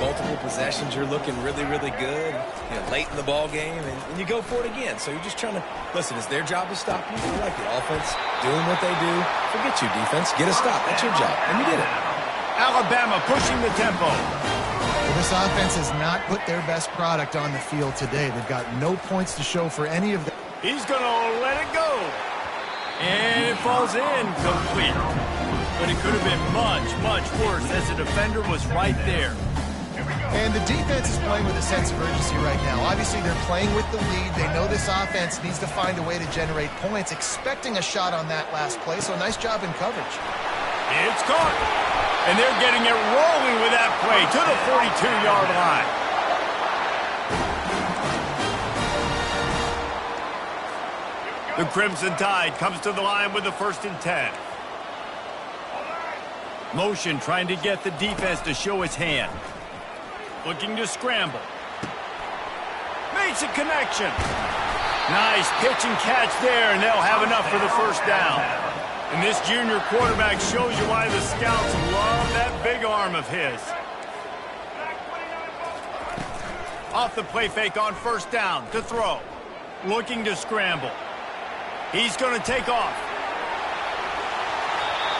multiple possessions, you're looking really, really good, late in the ball game, and you go for it again. So you're just trying to, listen, it's their job to stop you. I like the offense doing what they do. Forget you, defense. Get a stop. That's your job, and you did it. Alabama pushing the tempo. Well, this offense has not put their best product on the field today. They've got no points to show for any of them. He's going to let it go. And it falls in complete. But it could have been much, much worse as the defender was right there. And the defense is playing with a sense of urgency right now. Obviously, they're playing with the lead. They know this offense needs to find a way to generate points, expecting a shot on that last play. So nice job in coverage. It's caught. And they're getting it rolling with that play to the 42-yard line. The Crimson Tide comes to the line with the 1st and 10. Motion trying to get the defense to show its hand. Looking to scramble. Makes a connection. Nice pitch and catch there, and they'll have enough for the first down. And this junior quarterback shows you why the scouts love that big arm of his. Off the play fake on 1st down to throw. Looking to scramble. He's going to take off.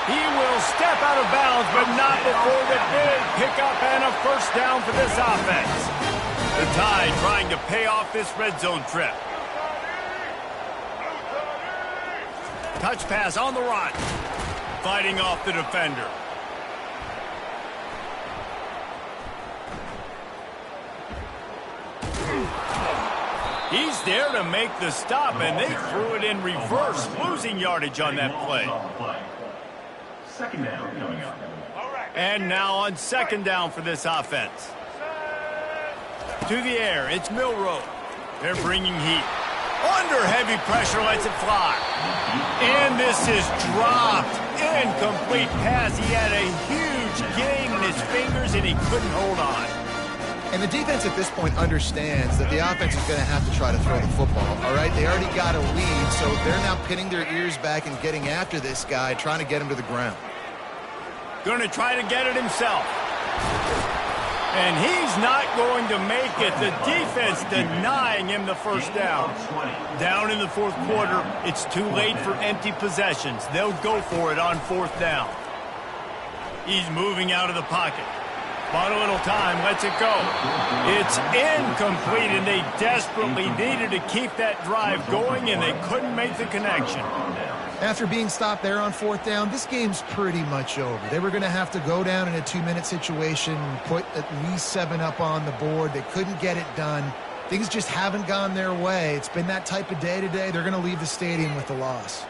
He will step out of bounds, but not before the big pickup and a first down for this offense. The Tide trying to pay off this red zone trip. Touch pass on the run. Fighting off the defender. He's there to make the stop, and they threw it in reverse, losing yardage on that play. Second down coming up. And now on 2nd down for this offense. To the air, it's Milroe. They're bringing heat. Under heavy pressure, lets it fly. And this is dropped. Incomplete pass. He had a huge gain in his fingers, and he couldn't hold on. And the defense at this point understands that the offense is going to have to try to throw the football, all right? They already got a lead, so they're now pinning their ears back and getting after this guy, trying to get him to the ground. Going to try to get it himself. And he's not going to make it. The defense denying him the first down. Down in the fourth quarter, it's too late for empty possessions. They'll go for it on fourth down. He's moving out of the pocket. Bought a little time, lets it go. It's incomplete, and they desperately needed to keep that drive going, and they couldn't make the connection. After being stopped there on fourth down, this game's pretty much over. They were going to have to go down in a 2-minute situation, put at least 7 up on the board. They couldn't get it done. Things just haven't gone their way. It's been that type of day today. They're going to leave the stadium with the loss.